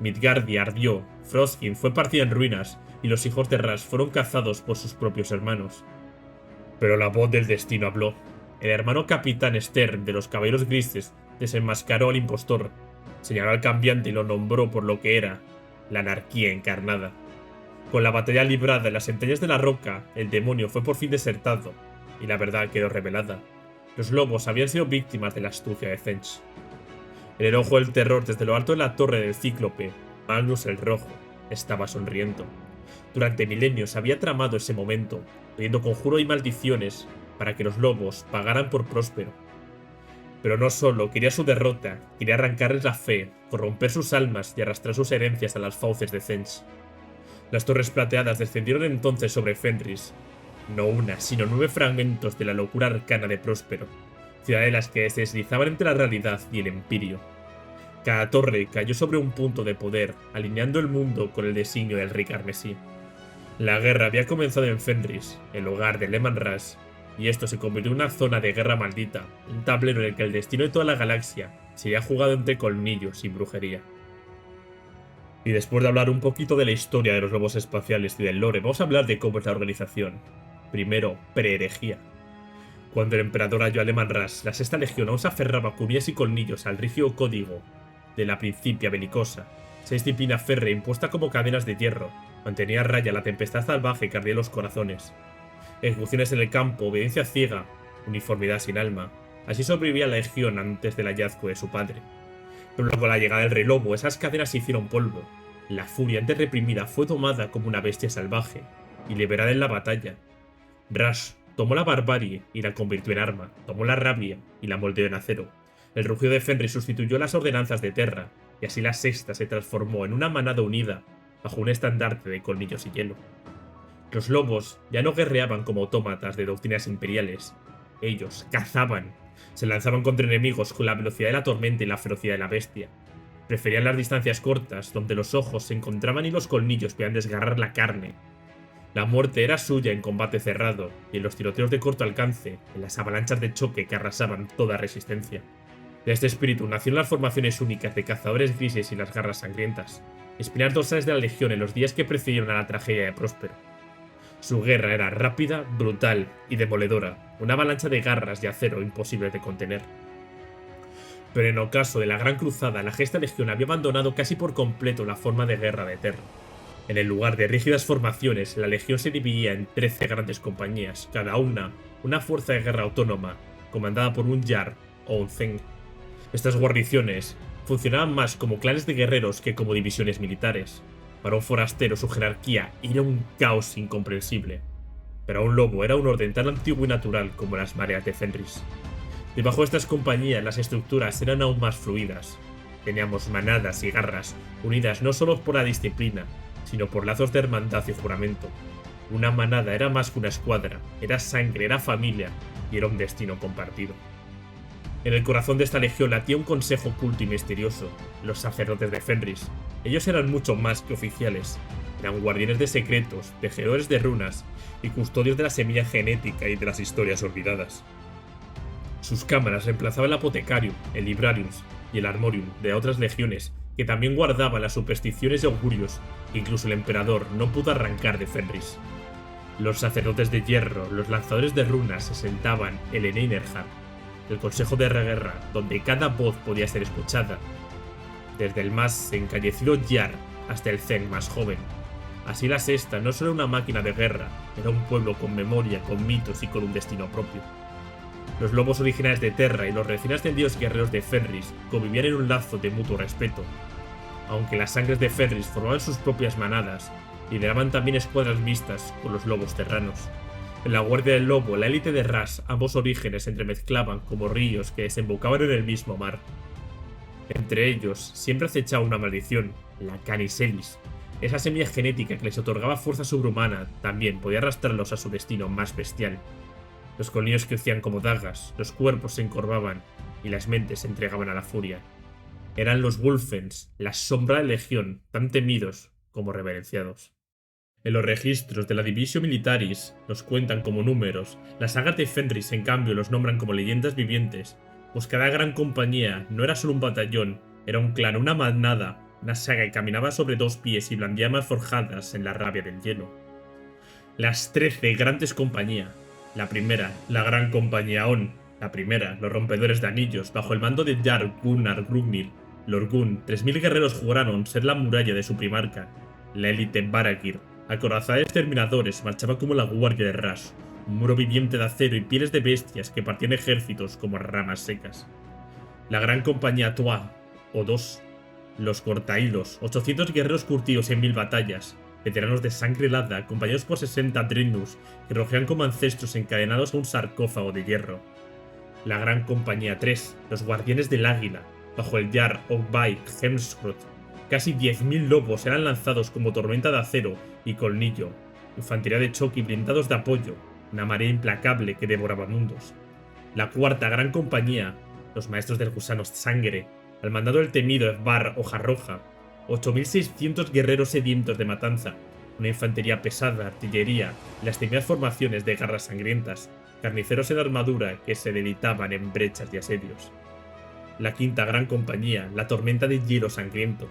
Midgardia ardió, Frodheim fue partida en ruinas, y los hijos de Ras fueron cazados por sus propios hermanos. Pero la voz del destino habló. El hermano capitán Stern de los Caballeros Grises desenmascaró al impostor, señaló al cambiante y lo nombró por lo que era, la anarquía encarnada. Con la batalla librada en las entrañas de la roca, el demonio fue por fin desertado, y la verdad quedó revelada. Los lobos habían sido víctimas de la astucia de Thench. En el ojo del terror desde lo alto de la torre del Cíclope, Magnus el Rojo estaba sonriendo. Durante milenios había tramado ese momento, pidiendo conjuros y maldiciones para que los lobos pagaran por Próspero. Pero no solo quería su derrota, quería arrancarles la fe, corromper sus almas y arrastrar sus herencias a las fauces de Thench. Las torres plateadas descendieron entonces sobre Fenris, no una, sino 9 fragmentos de la locura arcana de Próspero, ciudadelas que se deslizaban entre la realidad y el empirio. Cada torre cayó sobre un punto de poder, alineando el mundo con el designio del rey carmesí. La guerra había comenzado en Fenris, el hogar de Leman Russ, y esto se convirtió en una zona de guerra maldita, un tablero en el que el destino de toda la galaxia sería jugado entre colmillos y brujería. Y después de hablar un poquito de la historia de los lobos espaciales y del lore, vamos a hablar de cómo es la organización. Primero, pre-herejía. Cuando el emperador halló a Leman Russ, la sexta legión aún se aferraba con uñas y colmillos al rígido código de la Principia Belicosa, esa disciplina férrea impuesta como cadenas de hierro, mantenía a raya la tempestad salvaje que ardía los corazones. Ejecuciones en el campo, obediencia ciega, uniformidad sin alma. Así sobrevivía la legión antes del hallazgo de su padre. Pero luego, a la llegada del rey lobo, esas cadenas se hicieron polvo. La furia antes reprimida fue tomada como una bestia salvaje y liberada en la batalla. Rush tomó la barbarie y la convirtió en arma, tomó la rabia y la moldeó en acero. El rugido de Fenris sustituyó las ordenanzas de Terra, y así la sexta se transformó en una manada unida, bajo un estandarte de colmillos y hielo. Los lobos ya no guerreaban como autómatas de doctrinas imperiales. Ellos cazaban, se lanzaban contra enemigos con la velocidad de la tormenta y la ferocidad de la bestia. Preferían las distancias cortas, donde los ojos se encontraban y los colmillos podían desgarrar la carne. La muerte era suya en combate cerrado, y en los tiroteos de corto alcance, en las avalanchas de choque que arrasaban toda resistencia. De este espíritu nacieron las formaciones únicas de cazadores grises y las garras sangrientas, espinas dorsales de la legión en los días que precedieron a la tragedia de Próspero. Su guerra era rápida, brutal y demoledora, una avalancha de garras y acero imposible de contener. Pero en el caso de la Gran Cruzada, la Gesta Legión había abandonado casi por completo la forma de guerra de Terra. En el lugar de rígidas formaciones, la legión se dividía en 13 grandes compañías, cada una fuerza de guerra autónoma, comandada por un Jarl o un Zeng. Estas guarniciones funcionaban más como clanes de guerreros que como divisiones militares. Para un forastero su jerarquía era un caos incomprensible. Para un lobo era un orden tan antiguo y natural como las mareas de Fenris. Debajo de estas compañías las estructuras eran aún más fluidas. Teníamos manadas y garras, unidas no solo por la disciplina, sino por lazos de hermandad y juramento. Una manada era más que una escuadra, era sangre, era familia, y era un destino compartido. En el corazón de esta legión latía un consejo oculto y misterioso, los sacerdotes de Fenris. Ellos eran mucho más que oficiales, eran guardianes de secretos, tejedores de runas y custodios de la semilla genética y de las historias olvidadas. Sus cámaras reemplazaban el apotecario, el librarius y el armorium de otras legiones que también guardaban las supersticiones y augurios que incluso el emperador no pudo arrancar de Fenris. Los sacerdotes de hierro, los lanzadores de runas se sentaban en el Einerhard, el Consejo de Guerra, donde cada voz podía ser escuchada, desde el más encallecido Jarl hasta el Zen más joven. Así la Sexta no solo era una máquina de guerra, era un pueblo con memoria, con mitos y con un destino propio. Los lobos originales de Terra y los recién ascendidos guerreros de Fenris convivían en un lazo de mutuo respeto. Aunque las sangres de Fenris formaban sus propias manadas, lideraban también escuadras mixtas con los lobos terranos. En la Guardia del Lobo, la élite de Ras, ambos orígenes se entremezclaban como ríos que desembocaban en el mismo mar. Entre ellos, siempre acechaba una maldición, la Caniselis. Esa semilla genética que les otorgaba fuerza sobrehumana también podía arrastrarlos a su destino más bestial. Los colmillos crecían como dagas, los cuerpos se encorvaban y las mentes se entregaban a la furia. Eran los Wulfens, la sombra de legión, tan temidos como reverenciados. En los registros de la Divisio Militaris los cuentan como números, las sagas de Fenris en cambio los nombran como leyendas vivientes, pues cada gran compañía no era solo un batallón, era un clan, una manada, una saga que caminaba sobre dos pies y blandía armas forjadas en la rabia del hielo. Las 13 grandes compañías. La primera, la Gran Compañía On. La primera, los Rompedores de Anillos, bajo el mando de Jarl Gunnar Grungnir. Lorgun, 3000 guerreros juraron ser la muralla de su primarca. La élite Baragir, acorazada de exterminadores, marchaba como la guardia de Ras, un muro viviente de acero y pieles de bestias que partían ejércitos como ramas secas. La Gran Compañía Toa, o Dos. Los Cortahilos, 800 guerreros curtidos en 1000 batallas, veteranos de sangre helada, acompañados por 60 Drennus, que rojean como ancestros encadenados a un sarcófago de hierro. La Gran Compañía 3, los Guardianes del Águila, bajo el Jarl Ogbai Hemsroth. Casi 10.000 lobos eran lanzados como tormenta de acero y colmillo, infantería de choque y blindados de apoyo, una marea implacable que devoraba mundos. La Cuarta Gran Compañía, los Maestros del Gusano Sangre, al mandado del temido Esbar Hoja Roja, 8.600 guerreros sedientos de matanza, una infantería pesada, artillería y las temidas formaciones de garras sangrientas, carniceros en armadura que se debilitaban en brechas y asedios. La Quinta Gran Compañía, la tormenta de hielo sangriento,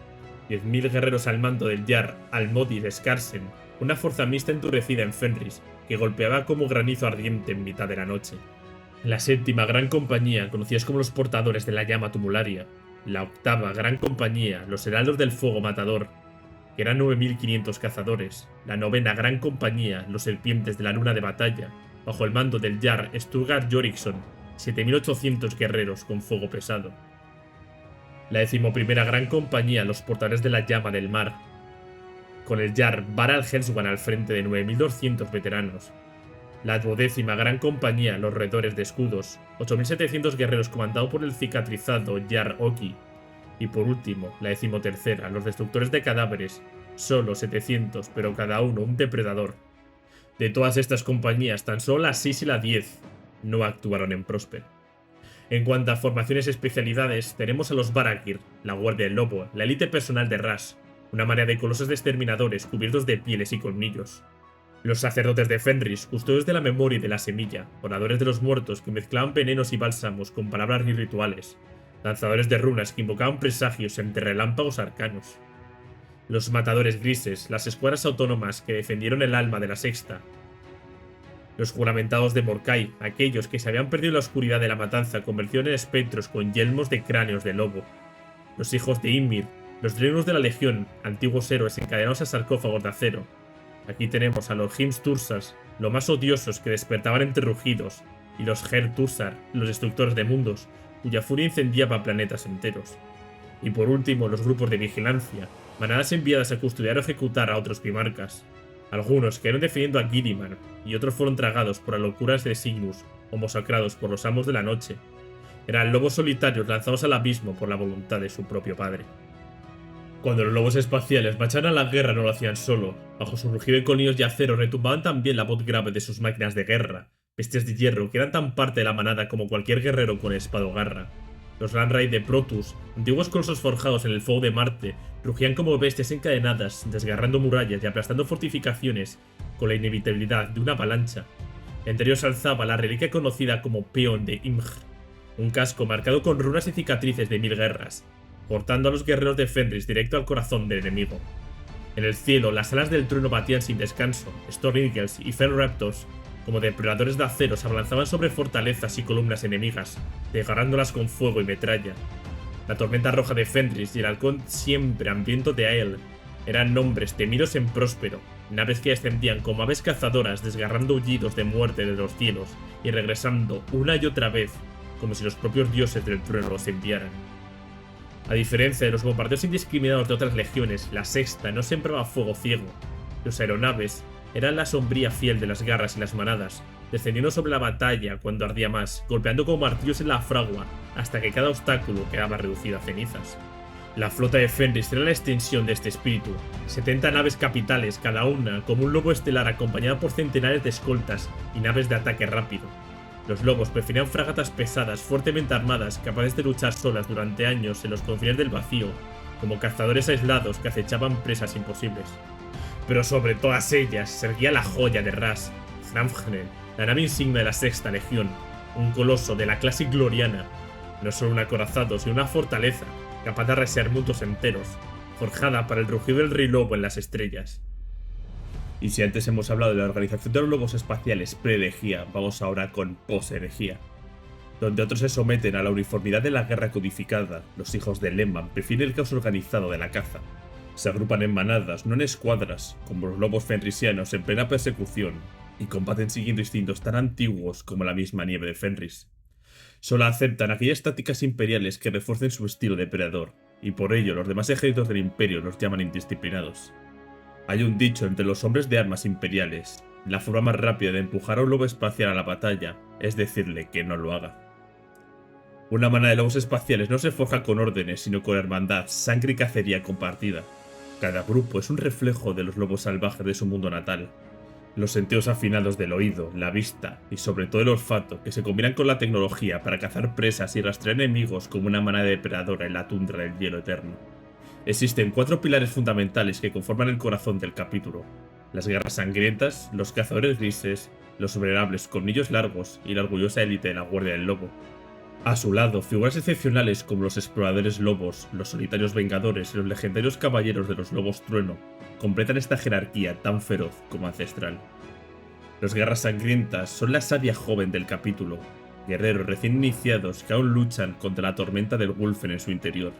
10.000 guerreros al mando del Jarl Almodis Skarsen, una fuerza mixta endurecida en Fenris, que golpeaba como granizo ardiente en mitad de la noche. La Séptima Gran Compañía, conocidos como los Portadores de la Llama Tumularia. La Octava Gran Compañía, los Heraldos del Fuego Matador, que eran 9.500 cazadores. La Novena Gran Compañía, los Serpientes de la Luna de Batalla, bajo el mando del Jarl Sturgar Jorikson, 7.800 guerreros con fuego pesado. La 11ª Gran Compañía, los Portadores de la Llama del Mar, con el Jarl Barald Helswan al frente de 9.200 veteranos. La 12ª Gran Compañía, los Roedores de Escudos, 8.700 guerreros comandados por el cicatrizado Jarl Oki. Y por último, la 13ª, los Destructores de Cadáveres, solo 700, pero cada uno un depredador. De todas estas compañías, tan solo la 6 y la 10 no actuaron en Prosper. En cuanto a formaciones y especialidades, tenemos a los Baragir, la Guardia del Lobo, la élite personal de Ras, una marea de colosos de exterminadores cubiertos de pieles y colmillos. Los sacerdotes de Fenris, custodios de la memoria y de la semilla, oradores de los muertos que mezclaban venenos y bálsamos con palabras y rituales, lanzadores de runas que invocaban presagios entre relámpagos arcanos. Los matadores grises, las escuadras autónomas que defendieron el alma de la Sexta. Los juramentados de Morkai, aquellos que se habían perdido en la oscuridad de la matanza convirtieron en espectros con yelmos de cráneos de lobo. Los hijos de Ymir, los Drennus de la Legión, antiguos héroes encadenados a sarcófagos de acero. Aquí tenemos a los Himstursars, los más odiosos que despertaban entre rugidos, y los Her-Tursar, los destructores de mundos, cuya furia incendiaba planetas enteros. Y por último, los grupos de vigilancia, manadas enviadas a custodiar o ejecutar a otros primarcas. Algunos quedaron defendiendo a Guilliman, y otros fueron tragados por las locuras de Cygnus, o masacrados por los amos de la noche. Eran lobos solitarios lanzados al abismo por la voluntad de su propio padre. Cuando los lobos espaciales marchaban a la guerra no lo hacían solo. Bajo su rugido de colmillos y acero retumbaban también la voz grave de sus máquinas de guerra, bestias de hierro que eran tan parte de la manada como cualquier guerrero con espada o garra. Los Landrai de Protus, antiguos colosos forjados en el fuego de Marte, rugían como bestias encadenadas, desgarrando murallas y aplastando fortificaciones con la inevitabilidad de una avalancha. Entre ellos alzaba la reliquia conocida como Peón de Imr, un casco marcado con runas y cicatrices de 1000 guerras, cortando a los guerreros de Fenris directo al corazón del enemigo. En el cielo, las alas del trueno batían sin descanso. Storm Eagles y Fel Raptors como depredadores de acero se abalanzaban sobre fortalezas y columnas enemigas, desgarrándolas con fuego y metralla. La tormenta roja de Fenris y el halcón siempre hambriento de Ael eran nombres temidos en Próspero, naves que ascendían como aves cazadoras desgarrando aullidos de muerte de los cielos y regresando una y otra vez, como si los propios dioses del trueno los enviaran. A diferencia de los bombardeos indiscriminados de otras legiones, la sexta no sembraba fuego ciego. Los aeronaves eran la sombría fiel de las garras y las manadas, descendiendo sobre la batalla cuando ardía más, golpeando como martillos en la fragua, hasta que cada obstáculo quedaba reducido a cenizas. La flota de Fenris era la extensión de este espíritu, 70 naves capitales, cada una como un lobo estelar acompañada por centenares de escoltas y naves de ataque rápido. Los lobos preferían fragatas pesadas, fuertemente armadas, capaces de luchar solas durante años en los confines del vacío, como cazadores aislados que acechaban presas imposibles. Pero sobre todas ellas se erguía la joya de Ras, Framfjell, la nave insignia de la Sexta Legión, un coloso de la clase gloriana, no solo un acorazado, sino una fortaleza, capaz de arrasar mundos enteros, forjada para el rugido del rey lobo en las estrellas. Y si antes hemos hablado de la organización de los lobos espaciales pre-herejía, vamos ahora con post-herejía, donde otros se someten a la uniformidad de la guerra codificada. Los hijos de Lehman prefieren el caos organizado de la caza. Se agrupan en manadas, no en escuadras, como los lobos fenrisianos en plena persecución, y combaten siguiendo instintos tan antiguos como la misma nieve de Fenris. Solo aceptan aquellas tácticas imperiales que refuercen su estilo de depredador, y por ello los demás ejércitos del imperio los llaman indisciplinados. Hay un dicho entre los hombres de armas imperiales: la forma más rápida de empujar a un lobo espacial a la batalla es decirle que no lo haga. Una manada de lobos espaciales no se forja con órdenes, sino con hermandad, sangre y cacería compartida. Cada grupo es un reflejo de los lobos salvajes de su mundo natal. Los sentidos afinados del oído, la vista y sobre todo el olfato, que se combinan con la tecnología para cazar presas y rastrear enemigos como una manada depredadora en la tundra del hielo eterno. Existen 4 pilares fundamentales que conforman el corazón del capítulo: las guerras sangrientas, los cazadores grises, los venerables colmillos largos y la orgullosa élite de la Guardia del Lobo. A su lado, figuras excepcionales como los exploradores lobos, los solitarios vengadores y los legendarios caballeros de los lobos trueno completan esta jerarquía tan feroz como ancestral. Los guerras sangrientas son la savia joven del capítulo, guerreros recién iniciados que aún luchan contra la tormenta del Wulfen en su interior.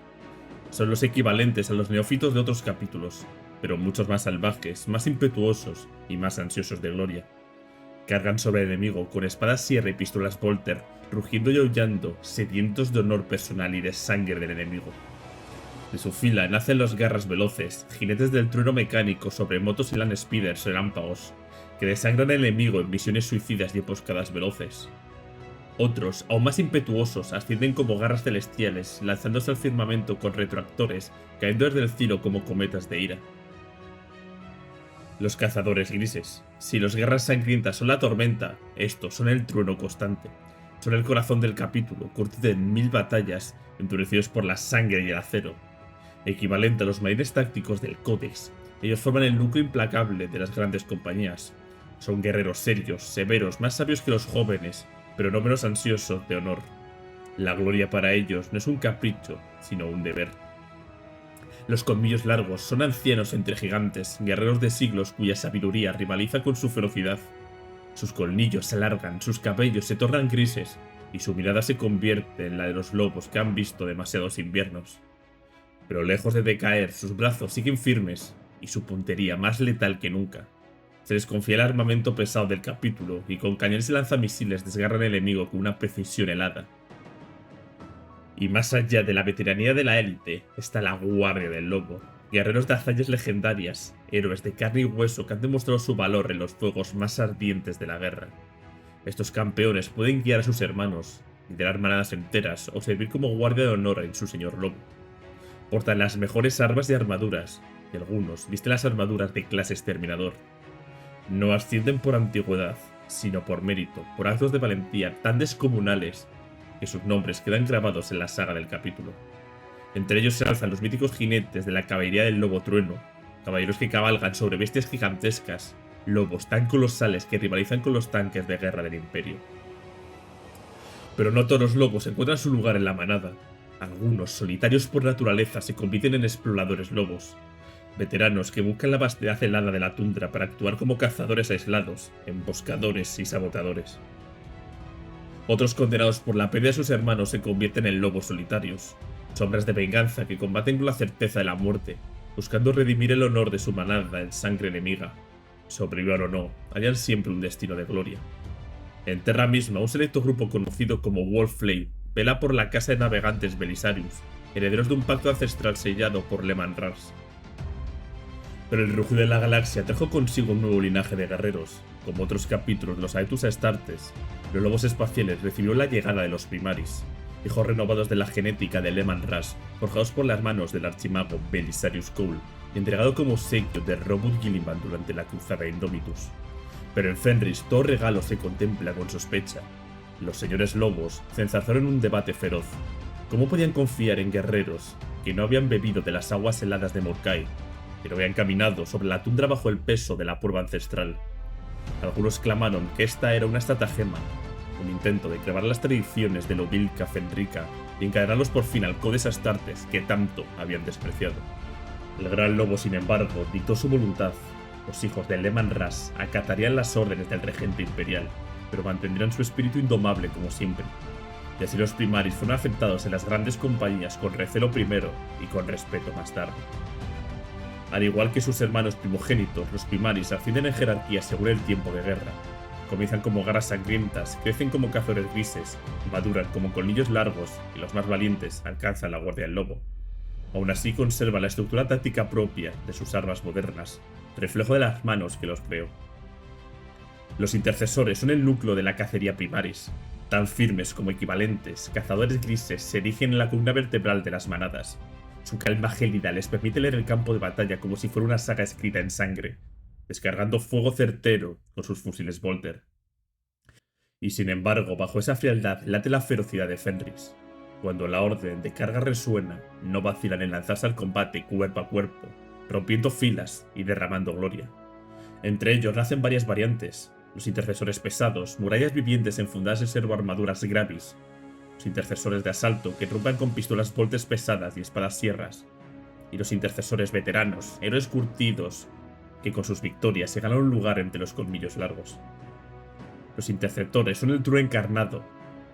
Son los equivalentes a los neófitos de otros capítulos, pero muchos más salvajes, más impetuosos y más ansiosos de gloria. Cargan sobre el enemigo con espadas sierra y pistolas Volter, rugiendo y aullando, sedientos de honor personal y de sangre del enemigo. De su fila nacen los garras veloces, jinetes del trueno mecánico sobre motos y land speeders relámpagos, que desangran al enemigo en misiones suicidas y emboscadas veloces. Otros, aún más impetuosos, ascienden como garras celestiales, lanzándose al firmamento con retroactores, cayendo desde el cielo como cometas de ira. Los cazadores grises. Si los guerras sangrientas son la tormenta, estos son el trueno constante. Son el corazón del capítulo, curtido en 1000 batallas, endurecidos por la sangre y el acero. Equivalente a los marines tácticos del Codex, ellos forman el núcleo implacable de las grandes compañías. Son guerreros serios, severos, más sabios que los jóvenes, pero no menos ansiosos de honor. La gloria para ellos no es un capricho, sino un deber. Los colmillos largos son ancianos entre gigantes, guerreros de siglos cuya sabiduría rivaliza con su ferocidad. Sus colmillos se alargan, sus cabellos se tornan grises, y su mirada se convierte en la de los lobos que han visto demasiados inviernos. Pero lejos de decaer, sus brazos siguen firmes, y su puntería más letal que nunca. Se les confía el armamento pesado del capítulo, y con cañones y lanzamisiles desgarran al enemigo con una precisión helada. Y más allá de la veteranía de la élite, está la Guardia del Lobo, guerreros de hazañas legendarias, héroes de carne y hueso que han demostrado su valor en los fuegos más ardientes de la guerra. Estos campeones pueden guiar a sus hermanos, liderar manadas enteras o servir como guardia de honor en su señor lobo. Portan las mejores armas y armaduras, y algunos visten las armaduras de clase exterminador. No ascienden por antigüedad, sino por mérito, por actos de valentía tan descomunales que sus nombres quedan grabados en la saga del capítulo. Entre ellos se alzan los míticos jinetes de la caballería del Lobo Trueno, caballeros que cabalgan sobre bestias gigantescas, lobos tan colosales que rivalizan con los tanques de guerra del Imperio. Pero no todos los lobos encuentran su lugar en la manada. Algunos, solitarios por naturaleza, se convierten en exploradores lobos. Veteranos que buscan la vastedad helada de la tundra para actuar como cazadores aislados, emboscadores y sabotadores. Otros condenados por la pérdida de sus hermanos se convierten en lobos solitarios, sombras de venganza que combaten con la certeza de la muerte, buscando redimir el honor de su manada en sangre enemiga. Sobrevivan o no, hayan siempre un destino de gloria. En Terra misma, un selecto grupo conocido como Wolflame vela por la casa de navegantes Belisarius, herederos de un pacto ancestral sellado por Leman Ras. Pero el rugido de la galaxia trajo consigo un nuevo linaje de guerreros. Como otros capítulos de los Aetus Astartes, los lobos espaciales recibieron la llegada de los Primaris, hijos renovados de la genética de Leman Ras, forjados por las manos del archimago Belisarius Cole, y entregado como obsequio de Robert Gilliman durante la cruzada Indomitus. Pero en Fenris todo regalo se contempla con sospecha. Los señores lobos se enzarzaron en un debate feroz. ¿Cómo podían confiar en guerreros que no habían bebido de las aguas heladas de Morkai, pero habían caminado sobre la tundra bajo el peso de la prueba ancestral? Algunos clamaron que esta era una estratagema, un intento de clavar las tradiciones de Lovilca Fenrica y encadenarlos por fin al Codes Astartes que tanto habían despreciado. El gran lobo, sin embargo, dictó su voluntad. Los hijos de Leman Ras acatarían las órdenes del regente imperial, pero mantendrían su espíritu indomable como siempre. Y así los Primaris fueron aceptados en las grandes compañías con recelo primero y con respeto más tarde. Al igual que sus hermanos primogénitos, los Primaris ascienden en jerarquía según el tiempo de guerra. Comienzan como garras sangrientas, crecen como cazadores grises, maduran como colmillos largos y los más valientes alcanzan la guardia del lobo. Aún así conserva la estructura táctica propia de sus armas modernas, reflejo de las manos que los creó. Los intercesores son el núcleo de la cacería Primaris. Tan firmes como equivalentes, cazadores grises se erigen en la columna vertebral de las manadas. Su calma gélida les permite leer el campo de batalla como si fuera una saga escrita en sangre, descargando fuego certero con sus fusiles Bolter. Y sin embargo, bajo esa frialdad late la ferocidad de Fenris. Cuando la orden de carga resuena, no vacilan en lanzarse al combate cuerpo a cuerpo, rompiendo filas y derramando gloria. Entre ellos nacen varias variantes: los intercesores pesados, murallas vivientes enfundadas en servoarmaduras gravis; los intercesores de asalto, que rompan con pistolas Bolters pesadas y espadas sierras; y los intercesores veteranos, héroes curtidos, que con sus victorias se ganan un lugar entre los colmillos largos. Los interceptores son el trueno encarnado,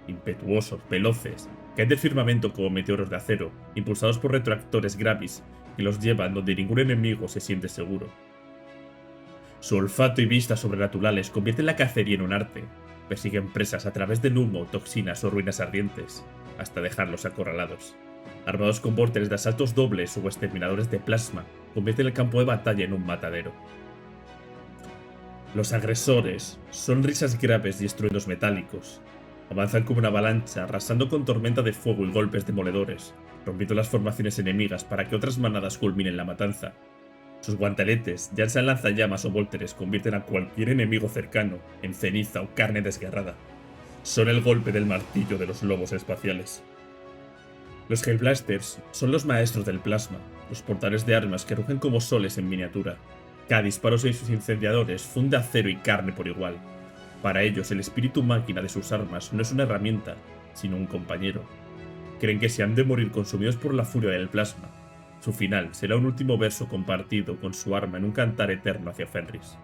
impetuosos, veloces, caen del firmamento como meteoros de acero, impulsados por retroactores gravis que los llevan donde ningún enemigo se siente seguro. Su olfato y vista sobrenaturales convierten la cacería en un arte. Persiguen presas a través del humo, toxinas o ruinas ardientes, hasta dejarlos acorralados. Armados con vórteres de asaltos dobles o exterminadores de plasma, convierten el campo de batalla en un matadero. Los agresores son risas graves y estruendos metálicos. Avanzan como una avalancha, arrasando con tormenta de fuego y golpes demoledores, rompiendo las formaciones enemigas para que otras manadas culminen la matanza. Sus guantaletes, ya sean lanzallamas o vólteres, convierten a cualquier enemigo cercano en ceniza o carne desgarrada. Son el golpe del martillo de los lobos espaciales. Los Hellblasters son los maestros del plasma, los portadores de armas que rugen como soles en miniatura. Cada disparo de sus incendiadores funde acero y carne por igual. Para ellos, el espíritu máquina de sus armas no es una herramienta, sino un compañero. Creen que si han de morir consumidos por la furia del plasma, su final será un último verso compartido con su arma en un cantar eterno hacia Fenris.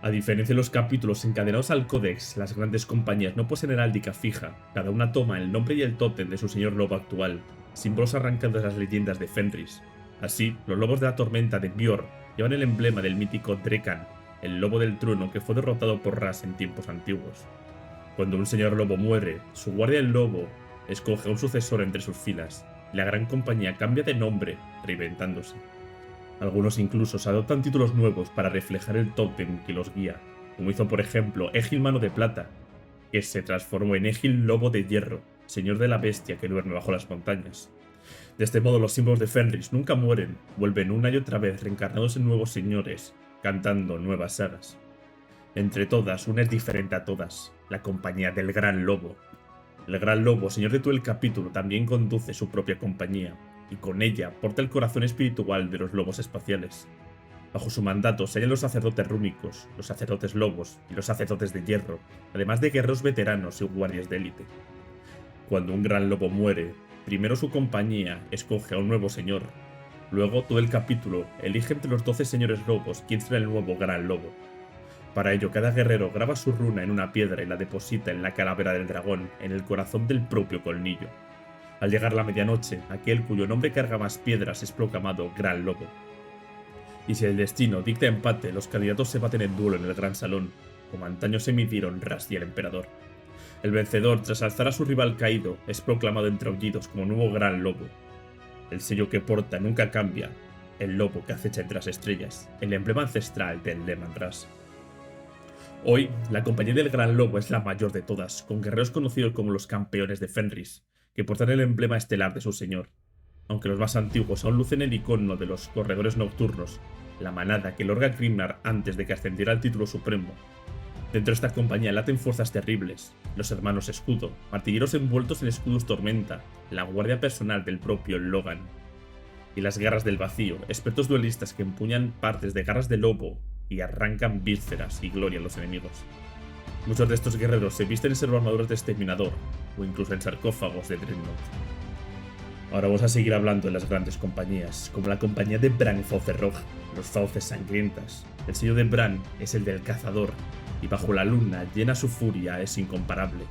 A diferencia de los capítulos encadenados al Codex, las grandes compañías no poseen heráldica fija, cada una toma el nombre y el tótem de su señor lobo actual, símbolos arrancados de las leyendas de Fenris. Así, los lobos de la tormenta de Björn llevan el emblema del mítico Drekan, el lobo del trueno que fue derrotado por Ras en tiempos antiguos. Cuando un señor lobo muere, su guardia el lobo escoge a un sucesor entre sus filas, y la gran compañía cambia de nombre, reinventándose. Algunos incluso se adoptan títulos nuevos para reflejar el tótem que los guía, como hizo por ejemplo Egil Mano de Plata, que se transformó en Egil Lobo de Hierro, señor de la bestia que duerme bajo las montañas. De este modo los símbolos de Fenris nunca mueren, vuelven una y otra vez reencarnados en nuevos señores, cantando nuevas sagas. Entre todas, una es diferente a todas, la compañía del Gran Lobo. El Gran Lobo, señor de todo el capítulo, también conduce su propia compañía, y con ella porta el corazón espiritual de los lobos espaciales. Bajo su mandato se hallan los sacerdotes rúnicos, los sacerdotes lobos y los sacerdotes de hierro, además de guerreros veteranos y guardias de élite. Cuando un gran lobo muere, primero su compañía escoge a un nuevo señor, Luego, todo el capítulo elige entre los 12 señores lobos quién será el nuevo gran lobo. Para ello, cada guerrero graba su runa en una piedra y la deposita en la calavera del dragón, en el corazón del propio colmillo. Al llegar la medianoche, aquel cuyo nombre carga más piedras es proclamado Gran Lobo. Y si el destino dicta empate, los candidatos se baten en duelo en el gran salón, como antaño se midieron Ras y el emperador. El vencedor, tras alzar a su rival caído, es proclamado entre aullidos como nuevo Gran Lobo. El sello que porta nunca cambia, el lobo que acecha entre las estrellas, el emblema ancestral del Leman Ras. Hoy, la compañía del Gran Lobo es la mayor de todas, con guerreros conocidos como los campeones de Fenris, que portan el emblema estelar de su señor. Aunque los más antiguos aún lucen el icono de los corredores nocturnos, la manada que lorga Grimnar antes de que ascendiera al título supremo. Dentro de esta compañía laten fuerzas terribles, los hermanos Escudo, martilleros envueltos en escudos tormenta, la guardia personal del propio Logan. Y las garras del vacío, expertos duelistas que empuñan partes de garras de lobo y arrancan vísceras y gloria a los enemigos. Muchos de estos guerreros se visten en armaduras de exterminador, o incluso en sarcófagos de Dreadnought. Ahora vamos a seguir hablando de las grandes compañías, como la compañía de Bran y Faucerrog, los fauces sangrientas. El sello de Bran es el del cazador, y bajo la luna llena su furia es incomparable.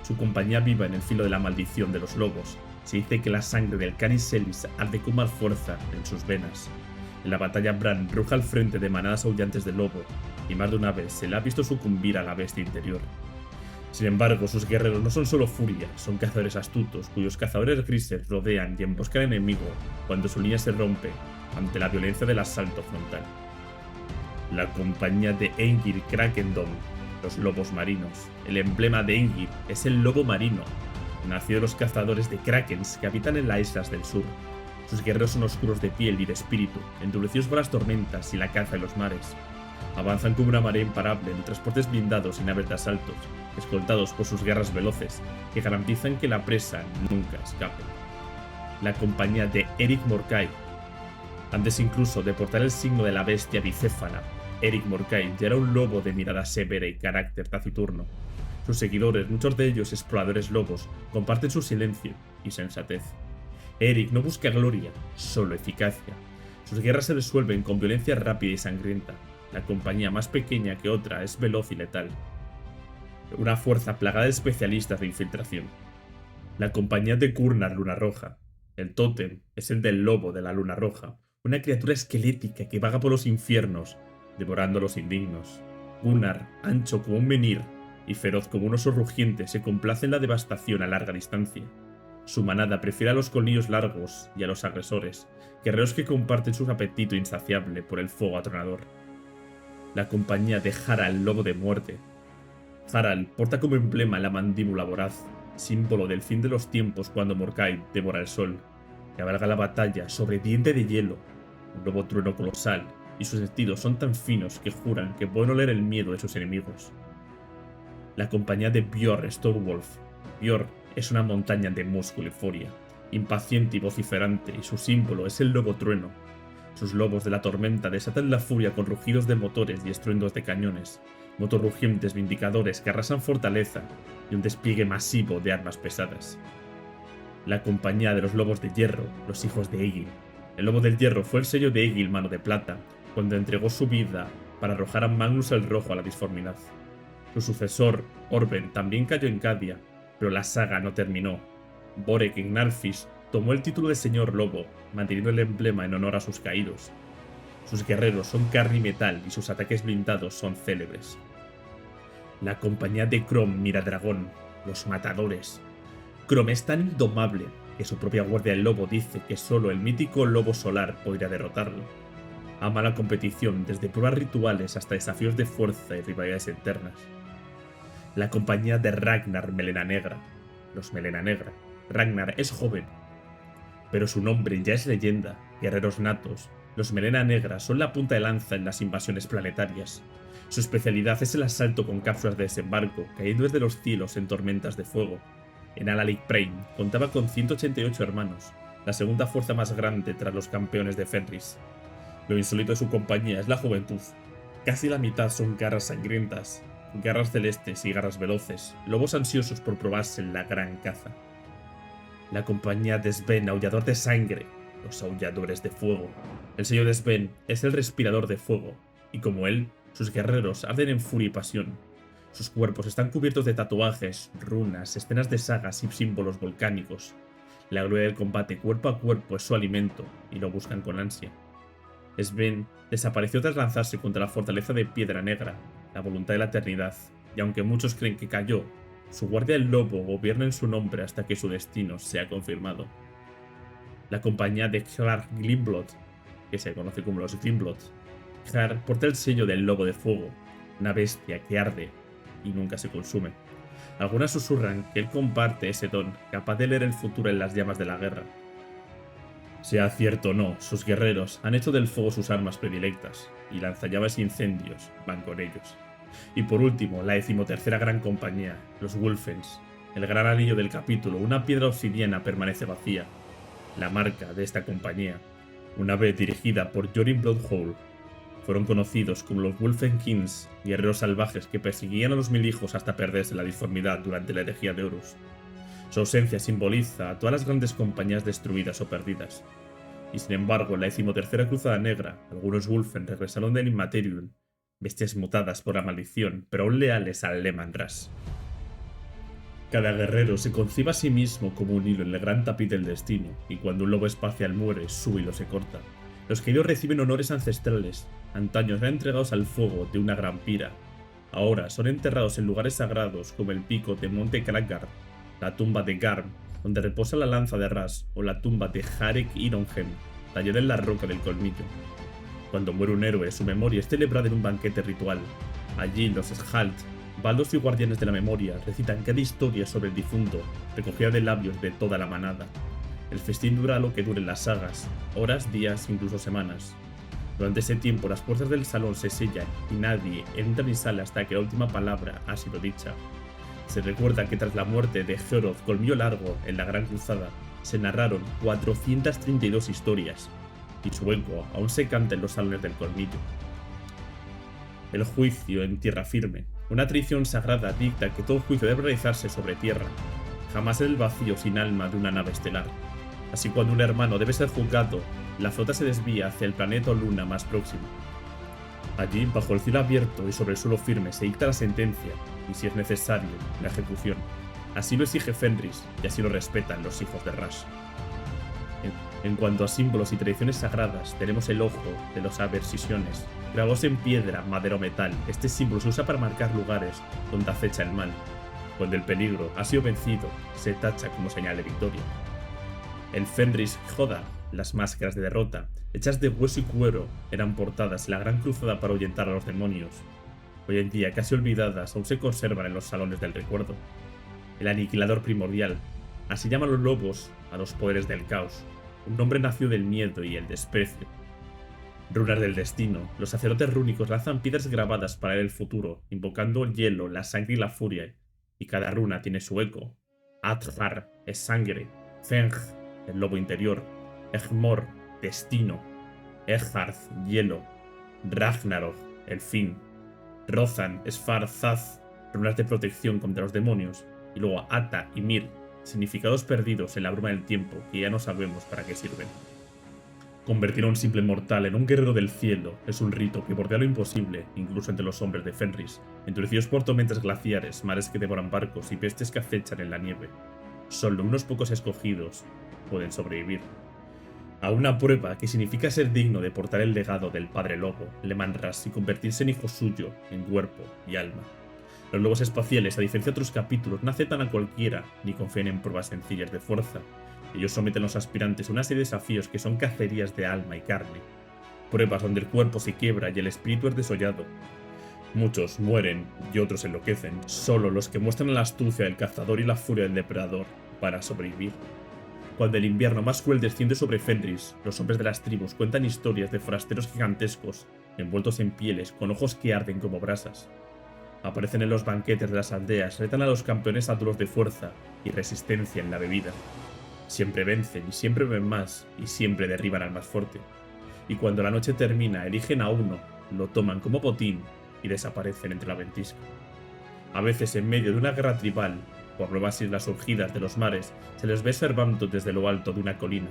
Su compañía viva en el filo de la maldición de los lobos. Se dice que la sangre del Canis Ellis arde con más fuerza en sus venas. En la batalla Bran ruja al frente de manadas aullantes de lobo, y más de una vez se le ha visto sucumbir a la bestia interior. Sin embargo, sus guerreros no son solo furia, son cazadores astutos, cuyos cazadores grises rodean y emboscan al enemigo cuando su línea se rompe ante la violencia del asalto frontal. La compañía de Engir Krakendom, los lobos marinos. El emblema de Engir es el lobo marino, nacido de los cazadores de krakens que habitan en las islas del sur. Sus guerreros son oscuros de piel y de espíritu, endurecidos por las tormentas y la caza en los mares. Avanzan como una marea imparable en transportes blindados y naves de asaltos, escoltados por sus garras veloces, que garantizan que la presa nunca escape. La compañía de Eric Morkai. Antes incluso de portar el signo de la bestia bicéfala, Eric Morkai ya era un lobo de mirada severa y carácter taciturno. Sus seguidores, muchos de ellos exploradores lobos, comparten su silencio y sensatez. Eric no busca gloria, solo eficacia. Sus guerras se resuelven con violencia rápida y sangrienta. La compañía más pequeña que otra es veloz y letal. Una fuerza plagada de especialistas de infiltración. La compañía de Kurnar Luna Roja. El tótem es el del lobo de la Luna Roja, una criatura esquelética que vaga por los infiernos, devorando a los indignos. Gunnar, ancho como un menhir y feroz como un oso rugiente, se complace en la devastación a larga distancia. Su manada prefiere a los colmillos largos y a los agresores, guerreros que comparten su apetito insaciable por el fuego atronador. La compañía de Harald, lobo de muerte. Harald porta como emblema la mandíbula voraz, símbolo del fin de los tiempos cuando Morkai devora el sol. Cabalga la batalla sobre diente de hielo, un lobo trueno colosal, y sus sentidos son tan finos que juran que pueden oler el miedo de sus enemigos. La compañía de Björn Stormwolf. Björn es una montaña de músculo y furia, impaciente y vociferante, y su símbolo es el lobo trueno. Sus lobos de la tormenta desatan la furia con rugidos de motores y estruendos de cañones, motos rugientes vindicadores que arrasan fortaleza y un despliegue masivo de armas pesadas. La compañía de los lobos de hierro, los hijos de Egil. El lobo del hierro fue el sello de Egil Mano de Plata, cuando entregó su vida para arrojar a Magnus el Rojo a la disformidad. Su sucesor, Orben, también cayó en Cadia, pero la saga no terminó. Borek Ignarfish tomó el título de Señor Lobo, manteniendo el emblema en honor a sus caídos. Sus guerreros son carne y metal y sus ataques blindados son célebres. La compañía de Crom Miradragón, los matadores. Crom es tan indomable que su propia guardia del lobo dice que solo el mítico lobo solar podría derrotarlo. Ama la competición desde pruebas rituales hasta desafíos de fuerza y rivalidades eternas. La compañía de Ragnar Melena Negra, los Melena Negra. Ragnar es joven, pero su nombre ya es leyenda. Guerreros natos, los Melena Negra son la punta de lanza en las invasiones planetarias. Su especialidad es el asalto con cápsulas de desembarco, cayendo desde los cielos en tormentas de fuego. En Alalik Prain contaba con 188 hermanos, la segunda fuerza más grande tras los campeones de Fenris. Lo insólito de su compañía es la juventud. Casi la mitad son garras sangrientas, garras celestes y garras veloces, lobos ansiosos por probarse en la gran caza. La compañía de Sven, aullador de sangre. los aulladores de fuego. El sello de Sven es el respirador de fuego, y como él, sus guerreros arden en furia y pasión. Sus cuerpos están cubiertos de tatuajes, runas, escenas de sagas y símbolos volcánicos. La gloria del combate cuerpo a cuerpo es su alimento, y lo buscan con ansia. Sven desapareció tras lanzarse contra la fortaleza de Piedra Negra, la voluntad de la eternidad, y aunque muchos creen que cayó, su guardia del lobo gobierna en su nombre hasta que su destino sea confirmado. La compañía de Hjar Glimblod, que se conoce como los Glimblod, Hjar porta el sello del lobo de fuego, una bestia que arde y nunca se consume. Algunas susurran que él comparte ese don, capaz de leer el futuro en las llamas de la guerra. Sea cierto o no, sus guerreros han hecho del fuego sus armas predilectas, y lanzallamas e incendios van con ellos. Y por último, la 13ª gran compañía, los Wulfens. El gran anillo del capítulo, una piedra obsidiana, permanece vacía. La marca de esta compañía, una vez dirigida por Yorin Bloodhole, fueron conocidos como los Wulfen Kings, guerreros salvajes que perseguían a los 1000 hijos hasta perderse la disformidad durante la herejía de Horus. Su ausencia simboliza a todas las grandes compañías destruidas o perdidas. Y sin embargo, en la 13ª Cruzada Negra, algunos Wulfen regresaron del Immaterium, bestias mutadas por la maldición, pero aún leales al Leman Rush. Cada guerrero se concibe a sí mismo como un hilo en el gran tapiz del destino, y cuando un lobo espacial muere, su hilo se corta. Los caídos reciben honores ancestrales, antaño eran entregados al fuego de una gran pira. Ahora son enterrados en lugares sagrados como el pico de Monte Kragard, la tumba de Garm, donde reposa la lanza de Ras, o la tumba de Jarek Ironhem, tallada en la roca del colmillo. Cuando muere un héroe, su memoria es celebrada en un banquete ritual. Allí los Shalt, baldos y guardianes de la memoria, recitan cada historia sobre el difunto, recogida de labios de toda la manada. El festín dura lo que duren las sagas, horas, días, incluso semanas. Durante ese tiempo las puertas del salón se sellan y nadie entra ni sale hasta que la última palabra ha sido dicha. Se recuerda que tras la muerte de Heroth Colmillo Largo en la Gran Cruzada, se narraron 432 historias, y su eco aún se canta en los salones del colmillo. El juicio en tierra firme. Una tradición sagrada dicta que todo juicio debe realizarse sobre tierra, jamás en el vacío sin alma de una nave estelar. Así cuando un hermano debe ser juzgado, la flota se desvía hacia el planeta o luna más próximo. Allí, bajo el cielo abierto y sobre el suelo firme, se dicta la sentencia, y si es necesario, la ejecución. Así lo exige Fenris, y así lo respetan los hijos de Rush. En cuanto a símbolos y tradiciones sagradas, tenemos el ojo de los Aversisiones, grabados en piedra, madera o metal. Este símbolo se usa para marcar lugares donde acecha el mal. Cuando el peligro ha sido vencido, se tacha como señal de victoria. El Fenris Joda, las máscaras de derrota, hechas de hueso y cuero, eran portadas en la Gran Cruzada para ahuyentar a los demonios. Hoy en día, casi olvidadas, aún se conservan en los salones del recuerdo. El Aniquilador Primordial, así llaman los lobos a los poderes del caos, un nombre nació del miedo y el desprecio. Runas del destino, los sacerdotes rúnicos lanzan piedras grabadas para ver el futuro, invocando el hielo, la sangre y la furia, y cada runa tiene su eco. Adhar es sangre, Feng, el lobo interior, Egmor, destino, Ejarth, hielo, Ragnarok, el fin, Rozan, Sfar, Zaz, runas de protección contra los demonios, y luego Ata y Mir, significados perdidos en la bruma del tiempo que ya no sabemos para qué sirven. Convertir a un simple mortal en un guerrero del cielo es un rito que bordea lo imposible, incluso entre los hombres de Fenris, endurecidos por tormentas glaciares, mares que devoran barcos y pestes que acechan en la nieve. Solo unos pocos escogidos pueden sobrevivir. A una prueba que significa ser digno de portar el legado del padre lobo, Leman Rush, y convertirse en hijo suyo, en cuerpo y alma. Los lobos espaciales, a diferencia de otros capítulos, no aceptan a cualquiera ni confían en pruebas sencillas de fuerza. Ellos someten a los aspirantes a una serie de desafíos que son cacerías de alma y carne. Pruebas donde el cuerpo se quiebra y el espíritu es desollado. Muchos mueren y otros enloquecen. Solo los que muestran la astucia del cazador y la furia del depredador para sobrevivir. Cuando el invierno más cruel desciende sobre Fenris, los hombres de las tribus cuentan historias de forasteros gigantescos, envueltos en pieles, con ojos que arden como brasas. Aparecen en los banquetes de las aldeas, retan a los campeones a duelos de fuerza y resistencia en la bebida. Siempre vencen y siempre ven más, y siempre derriban al más fuerte. Y cuando la noche termina, eligen a uno, lo toman como botín y desaparecen entre la ventisca. A veces, en medio de una guerra tribal, por nuevas islas surgidas de los mares, se les ve observando desde lo alto de una colina.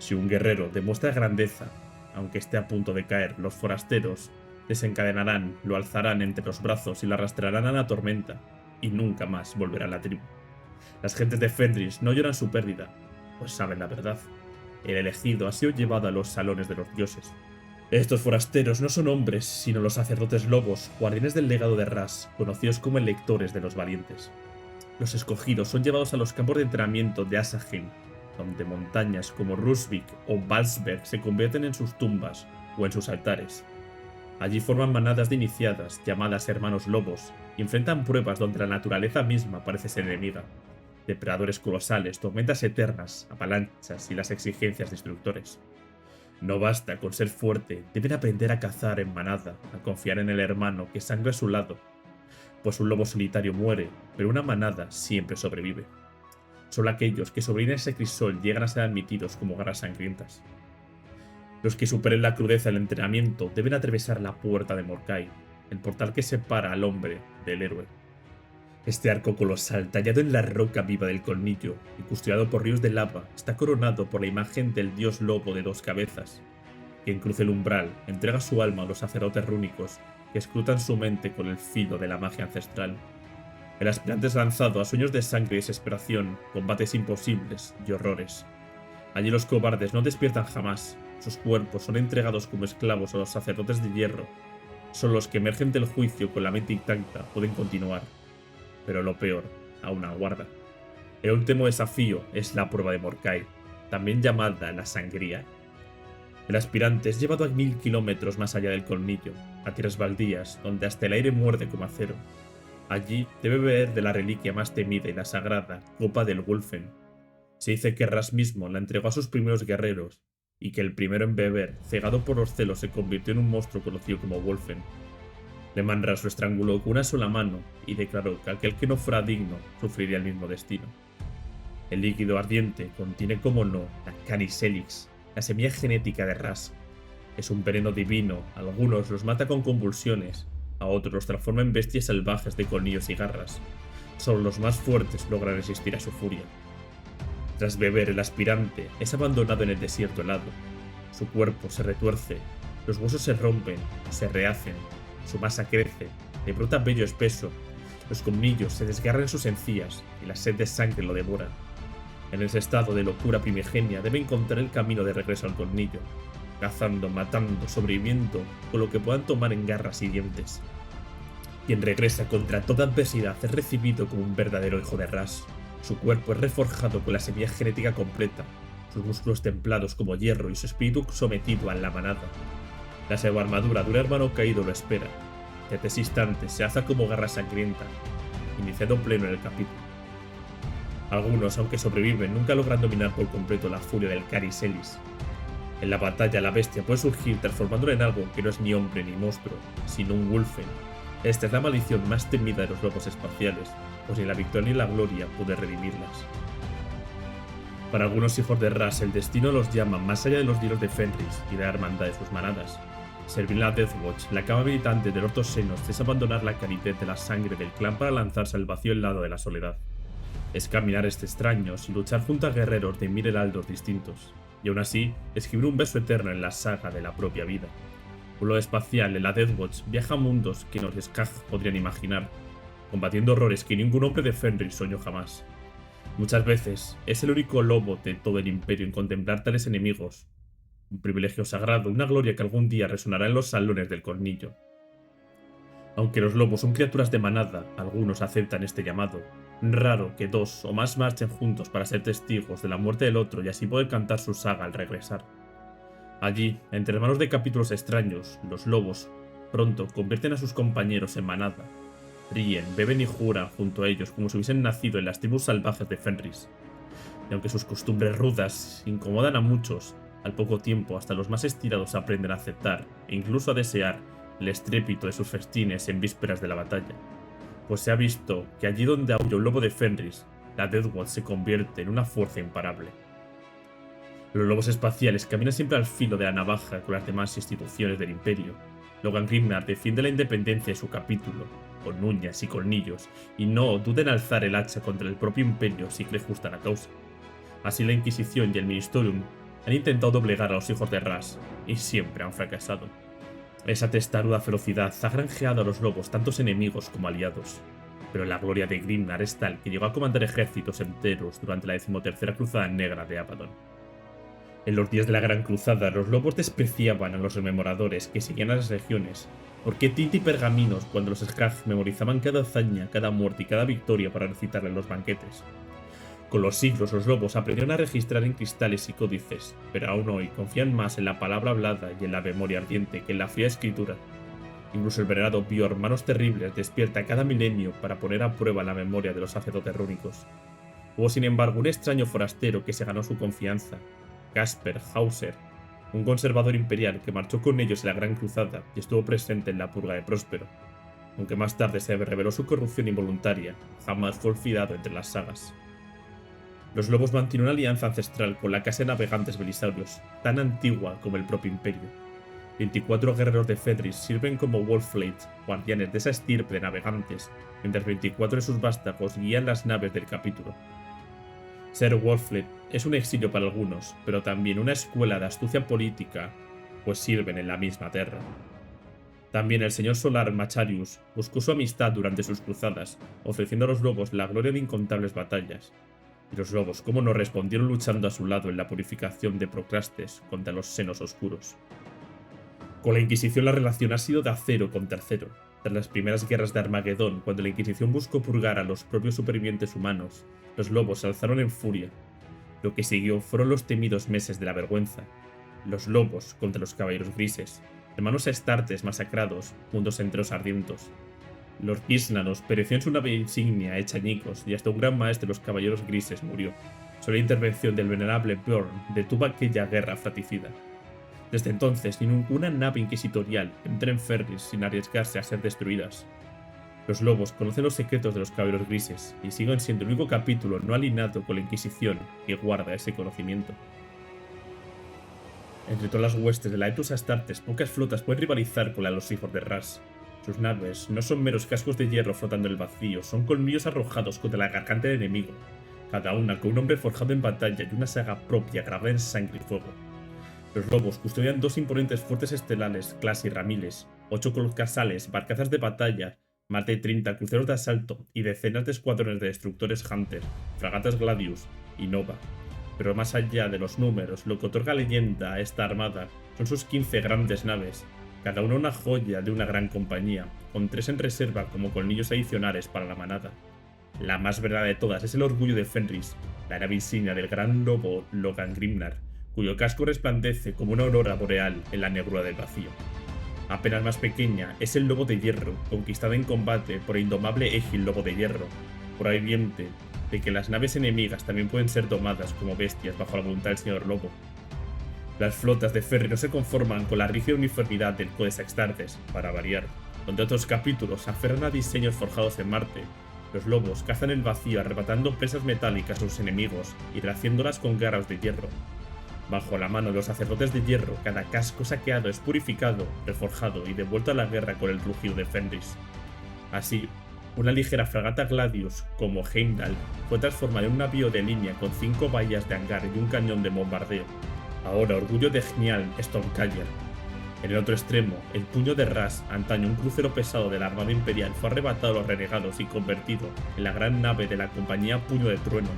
Si un guerrero demuestra grandeza, aunque esté a punto de caer, los forasteros desencadenarán, lo alzarán entre los brazos y lo arrastrarán a la tormenta, y nunca más volverá a la tribu. Las gentes de Fenris no lloran su pérdida, pues saben la verdad. El elegido ha sido llevado a los salones de los dioses. Estos forasteros no son hombres, sino los sacerdotes lobos, guardianes del legado de Ras, conocidos como electores de los valientes. Los escogidos son llevados a los campos de entrenamiento de Asaheim, donde montañas como Rusvik o Valsberg se convierten en sus tumbas o en sus altares. Allí forman manadas de iniciadas, llamadas hermanos lobos, y enfrentan pruebas donde la naturaleza misma parece ser enemiga. Depredadores colosales, tormentas eternas, avalanchas y las exigencias destructores. No basta con ser fuerte, deben aprender a cazar en manada, a confiar en el hermano que sangra a su lado. Pues un lobo solitario muere, pero una manada siempre sobrevive. Solo aquellos que sobreviven a ese crisol llegan a ser admitidos como garras sangrientas. Los que superen la crudeza del entrenamiento deben atravesar la puerta de Morkai, el portal que separa al hombre del héroe. Este arco colosal, tallado en la roca viva del colmillo y custodiado por ríos de lava, está coronado por la imagen del dios lobo de 2 cabezas. Quien cruce el umbral entrega su alma a los sacerdotes rúnicos que escrutan su mente con el filo de la magia ancestral. El aspirante es lanzado a sueños de sangre y desesperación, combates imposibles y horrores. Allí los cobardes no despiertan jamás, sus cuerpos son entregados como esclavos a los sacerdotes de hierro. Solo los que emergen del juicio con la mente intacta pueden continuar. Pero lo peor aún aguarda. El último desafío es la prueba de Morkai, también llamada la sangría. El aspirante es llevado a 1000 kilómetros más allá del colmillo, a tierras baldías, donde hasta el aire muerde como acero. Allí debe beber de la reliquia más temida y la sagrada, Copa del Wulfen. Se dice que Ras mismo la entregó a sus primeros guerreros, y que el primero en beber, cegado por los celos, se convirtió en un monstruo conocido como Wulfen. Lemanras lo estranguló con una sola mano y declaró que aquel que no fuera digno sufriría el mismo destino. El líquido ardiente contiene, como no, la Canis Helix, la semilla genética de Ras. Es un veneno divino, a algunos los mata con convulsiones, a otros los transforma en bestias salvajes de colmillos y garras. Solo los más fuertes logran resistir a su furia. Tras beber, el aspirante es abandonado en el desierto helado. Su cuerpo se retuerce, los huesos se rompen, se rehacen. Su masa crece, le brota vello espeso, los colmillos se desgarran en sus encías y la sed de sangre lo devora. En ese estado de locura primigenia debe encontrar el camino de regreso al colmillo, cazando, matando, sobreviviendo con lo que puedan tomar en garras y dientes. Quien regresa contra toda adversidad es recibido como un verdadero hijo de Ras. Su cuerpo es reforjado con la semilla genética completa, sus músculos templados como hierro y su espíritu sometido a la manada. La armadura de un hermano caído lo espera, y a ese instante se alza como garra sangrienta, iniciando pleno en el capítulo. Algunos, aunque sobreviven, nunca logran dominar por completo la furia del Canis Helix. En la batalla la bestia puede surgir transformándolo en algo que no es ni hombre ni monstruo, sino un Wulfen. Esta es la maldición más temida de los lobos espaciales, pues ni la victoria ni la gloria puede redimirlas. Para algunos hijos de Ras el destino los llama más allá de los hielos de Fenris y de la hermandad de sus manadas. Servir en la Deathwatch, la cama militante de Ortos Senos, es abandonar la caridad de la sangre del clan para lanzarse al vacío helado de la soledad. Es caminar extraños y luchar junto a guerreros de 1000 heraldos distintos, y aún así, escribir un beso eterno en la saga de la propia vida. Un lobo espacial en la Deathwatch viaja a mundos que los Skag podrían imaginar, combatiendo horrores que ningún hombre de Fenris soñó jamás. Muchas veces es el único lobo de todo el imperio en contemplar tales enemigos, un privilegio sagrado, una gloria que algún día resonará en los salones del colmillo. Aunque los lobos son criaturas de manada, algunos aceptan este llamado. Raro que 2 o más marchen juntos para ser testigos de la muerte del otro y así poder cantar su saga al regresar. Allí, entre manos de capítulos extraños, los lobos pronto convierten a sus compañeros en manada. Ríen, beben y juran junto a ellos como si hubiesen nacido en las tribus salvajes de Fenris. Y aunque sus costumbres rudas incomodan a muchos, al poco tiempo hasta los más estirados aprenden a aceptar e incluso a desear el estrépito de sus festines en vísperas de la batalla. Pues se ha visto que allí donde aúlla un lobo de Fenris, la Deathwatch se convierte en una fuerza imparable. Los lobos espaciales caminan siempre al filo de la navaja con las demás instituciones del imperio. Logan Grimnar defiende la independencia de su capítulo, con uñas y colmillos, y no duda en alzar el hacha contra el propio imperio si cree justa la causa. Así la Inquisición y el Ministerium Han intentado doblegar a los hijos de Ras, y siempre han fracasado. Esa testaruda ferocidad ha granjeado a los lobos tantos enemigos como aliados, pero la gloria de Grimnar es tal que llegó a comandar ejércitos enteros durante la 13ª Cruzada Negra de Abaddon. En los días de la Gran Cruzada, los lobos despreciaban a los rememoradores que seguían a las legiones, porque tinta y pergaminos cuando los Skag memorizaban cada hazaña, cada muerte y cada victoria para recitarla en los banquetes. Con los siglos los lobos aprendieron a registrar en cristales y códices, pero aún hoy confían más en la palabra hablada y en la memoria ardiente que en la fría escritura. Incluso el venerado Bjorn Manos Terribles despierta cada milenio para poner a prueba la memoria de los sacerdotes rúnicos. Hubo sin embargo un extraño forastero que se ganó su confianza, Casper Hauser, un conservador imperial que marchó con ellos en la Gran Cruzada y estuvo presente en la purga de Próspero. Aunque más tarde se reveló su corrupción involuntaria, jamás fue olvidado entre las sagas. Los lobos mantienen una alianza ancestral con la casa de navegantes belisaurios, tan antigua como el propio imperio. 24 guerreros de Fenris sirven como Wolfleet, guardianes de esa estirpe de navegantes, mientras 24 de sus vástagos guían las naves del capítulo. Ser Wolfleet es un exilio para algunos, pero también una escuela de astucia política, pues sirven en la misma tierra. También el señor solar Macharius buscó su amistad durante sus cruzadas, ofreciendo a los lobos la gloria de incontables batallas. Y los lobos, como no, respondieron luchando a su lado en la purificación de Procrastes contra los senos oscuros. Con la Inquisición la relación ha sido de acero contra acero. Tras las primeras guerras de Armagedón, cuando la Inquisición buscó purgar a los propios supervivientes humanos, los lobos se alzaron en furia. Lo que siguió fueron los temidos meses de la vergüenza. Los lobos contra los caballeros grises, hermanos astartes masacrados, mundos enteros ardientos. Los Gislanos pereció en su nave insignia hecha añicos y hasta un gran maestre de los caballeros grises murió. Solo la intervención del venerable Bjorn detuvo aquella guerra fratricida. Desde entonces, ni ninguna nave inquisitorial entra en Fenris sin arriesgarse a ser destruidas. Los lobos conocen los secretos de los caballeros grises y siguen siendo el único capítulo no alineado con la Inquisición que guarda ese conocimiento. Entre todas las huestes de la Etus Astartes, pocas flotas pueden rivalizar con la de los hijos de Ras. Sus naves no son meros cascos de hierro flotando en el vacío, son colmillos arrojados contra la garganta del enemigo, cada una con un hombre forjado en batalla y una saga propia grabada en sangre y fuego. Los lobos custodian dos imponentes fuertes estelares, Clas y Ramiles, 8 colcasales, barcazas de batalla, más de 30 cruceros de asalto y decenas de escuadrones de destructores Hunter, fragatas Gladius y Nova. Pero más allá de los números, lo que otorga leyenda a esta armada son sus 15 grandes naves, cada una una joya de una gran compañía, con 3 en reserva como colmillos adicionales para la manada. La más verdadera de todas es el orgullo de Fenris, la nave insignia del gran lobo Logan Grimnar, cuyo casco resplandece como una aurora boreal en la negrura del vacío. Apenas más pequeña es el lobo de hierro, conquistada en combate por el indomable Egil Lobo de Hierro, prueba evidente de que las naves enemigas también pueden ser domadas como bestias bajo la voluntad del señor lobo. Las flotas de Fenris no se conforman con la rígida uniformidad del Codex Astartes, para variar, donde otros capítulos aferran a diseños forjados en Marte. Los lobos cazan el vacío arrebatando presas metálicas a sus enemigos y rehaciéndolas con garras de hierro. Bajo la mano de los sacerdotes de hierro, cada casco saqueado es purificado, reforjado y devuelto a la guerra con el rugido de Fenris. Así, una ligera fragata Gladius, como Heimdall, fue transformada en un navío de línea con 5 bahías de hangar y un cañón de bombardeo. Ahora orgullo de Gnial Stormcaller. En el otro extremo, el puño de Ras, antaño un crucero pesado de la Armada Imperial, fue arrebatado a los renegados y convertido en la gran nave de la compañía Puño de Trueno,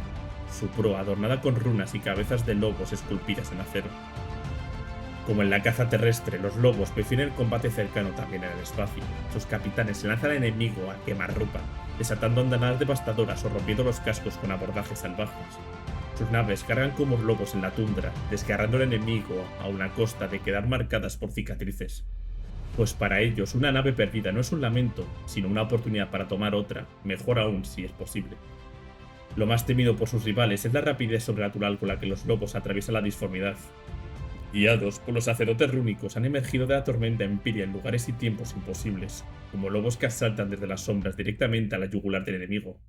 su proa adornada con runas y cabezas de lobos esculpidas en acero. Como en la caza terrestre, los lobos prefieren el combate cercano también en el espacio. Sus capitanes se lanzan al enemigo a quemarropa, desatando andanadas devastadoras o rompiendo los cascos con abordajes salvajes. Sus naves cargan como lobos en la tundra, desgarrando al enemigo a una costa de quedar marcadas por cicatrices. Pues para ellos una nave perdida no es un lamento, sino una oportunidad para tomar otra, mejor aún si es posible. Lo más temido por sus rivales es la rapidez sobrenatural con la que los lobos atraviesan la disformidad. Guiados por los sacerdotes rúnicos, han emergido de la tormenta empiria en lugares y tiempos imposibles, como lobos que asaltan desde las sombras directamente a la yugular del enemigo.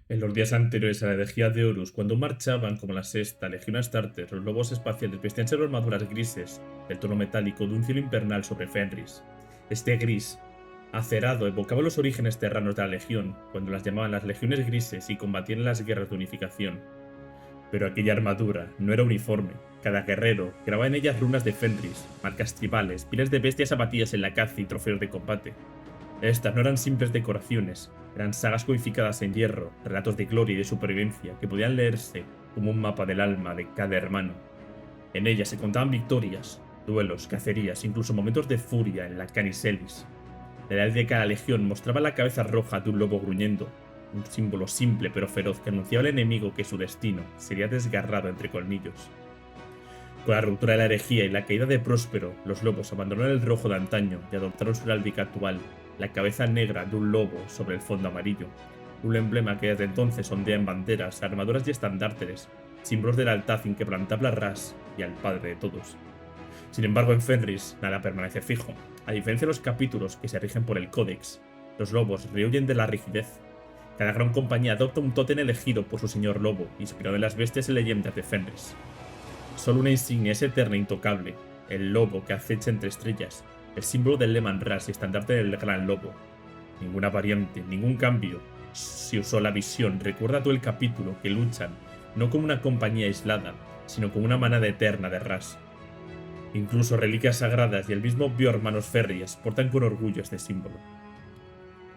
En los días anteriores a la herejía de Horus, cuando marchaban como la sexta Legión Astartes, los lobos espaciales vestían sobre armaduras grises, del tono metálico de un cielo infernal sobre Fenris. Este gris, acerado, evocaba los orígenes terranos de la Legión, cuando las llamaban las Legiones Grises y combatían en las guerras de unificación. Pero aquella armadura no era uniforme. Cada guerrero grababa en ellas runas de Fenris, marcas tribales, pieles de bestias abatidas en la caza y trofeos de combate. Estas no eran simples decoraciones, eran sagas codificadas en hierro, relatos de gloria y de supervivencia que podían leerse como un mapa del alma de cada hermano. En ellas se contaban victorias, duelos, cacerías, incluso momentos de furia en la Caniselis. La edad de cada legión mostraba la cabeza roja de un lobo gruñendo, un símbolo simple pero feroz que anunciaba al enemigo que su destino sería desgarrado entre colmillos. Con la ruptura de la herejía y la caída de Próspero, los lobos abandonaron el rojo de antaño y adoptaron su heráldica actual, la cabeza negra de un lobo sobre el fondo amarillo, un emblema que desde entonces ondea en banderas, armaduras y estandartes, símbolos de la lealtad inquebrantable a Ras y al padre de todos. Sin embargo, en Fenris nada permanece fijo. A diferencia de los capítulos que se rigen por el Códex, los lobos rehuyen de la rigidez. Cada gran compañía adopta un tótem elegido por su señor lobo, inspirado en las bestias y leyendas de Fenris. Solo una insignia es eterna e intocable, el lobo que acecha entre estrellas, el símbolo del Leman Ras y estandarte del gran lobo. Ninguna variante, ningún cambio. Si usó la visión, recuerda todo el capítulo que luchan, no como una compañía aislada, sino como una manada eterna de Ras. Incluso reliquias sagradas y el mismo Björn Manos Férreas portan con orgullo este símbolo.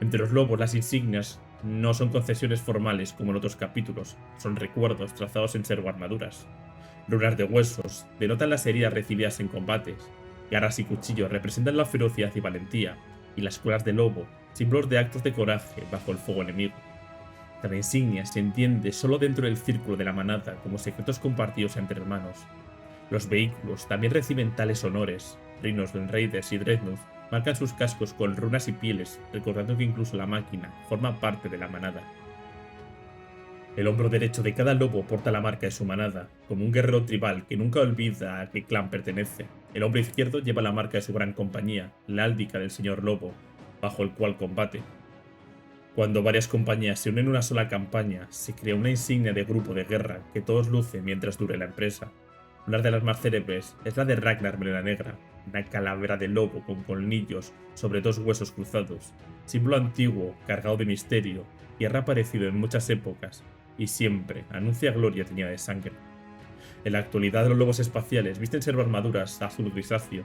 Entre los lobos, las insignias no son concesiones formales como en otros capítulos, son recuerdos trazados en servoarmaduras. Runas de huesos denotan las heridas recibidas en combates, garras y cuchillos representan la ferocidad y valentía, y las colas de lobo, símbolos de actos de coraje bajo el fuego enemigo. Cada insignia se entiende solo dentro del círculo de la manada como secretos compartidos entre hermanos. Los vehículos también reciben tales honores. Reinos, Raiders y Dreadnought marcan sus cascos con runas y pieles, recordando que incluso la máquina forma parte de la manada. El hombro derecho de cada lobo porta la marca de su manada, como un guerrero tribal que nunca olvida a qué clan pertenece. El hombro izquierdo lleva la marca de su gran compañía, la áldica del señor lobo, bajo el cual combate. Cuando varias compañías se unen en una sola campaña, se crea una insignia de grupo de guerra que todos lucen mientras dure la empresa. Una de las más célebres es la de Ragnar Melena Negra, una calavera de lobo con colmillos sobre dos huesos cruzados, símbolo antiguo, cargado de misterio, y ha reaparecido en muchas épocas, y siempre anuncia gloria teñida de sangre. En la actualidad los lobos espaciales visten servoarmaduras azul grisáceo,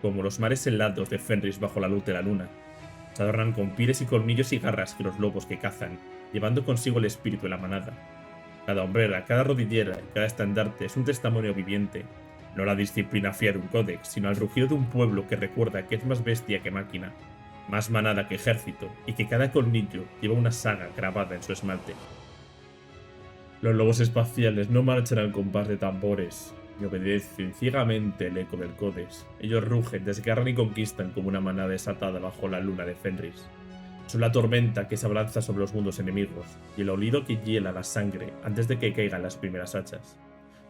como los mares helados de Fenris bajo la luz de la luna. Se adornan con pieles y colmillos y garras que los lobos que cazan, llevando consigo el espíritu de la manada. Cada hombrera, cada rodillera y cada estandarte es un testimonio viviente, no a la disciplina fría de un códex, sino al rugido de un pueblo que recuerda que es más bestia que máquina, más manada que ejército, y que cada colmillo lleva una saga grabada en su esmalte. Los lobos espaciales no marchan al compás de tambores, ni obedecen ciegamente el eco del códex. Ellos rugen, desgarran y conquistan como una manada desatada bajo la luna de Fenris. Son la tormenta que se abalanza sobre los mundos enemigos, y el olido que hiela la sangre antes de que caigan las primeras hachas.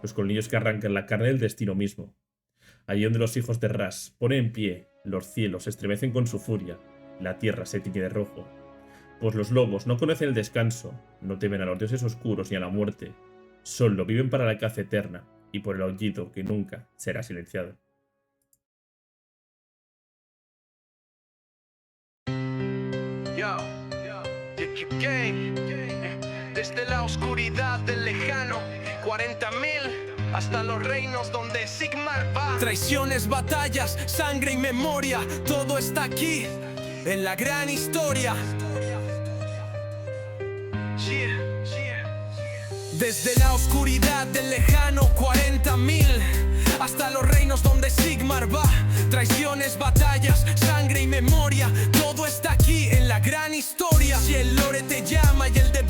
Los colmillos que arrancan la carne del destino mismo. Allí donde los hijos de Ras ponen en pie, los cielos se estremecen con su furia, la tierra se tiñe de rojo. Pues los lobos no conocen el descanso, no temen a los dioses oscuros ni a la muerte, solo viven para la caza eterna, y por el aullido que nunca será silenciado. Desde la oscuridad del lejano 40.000 hasta los reinos donde Sigmar va. Traiciones, batallas, sangre y memoria, todo está aquí en la gran historia. Desde la oscuridad del lejano 40.000 hasta los reinos donde Sigmar va. Traiciones, batallas, sangre y memoria, todo está aquí en la gran historia. Si el lore te llama y el de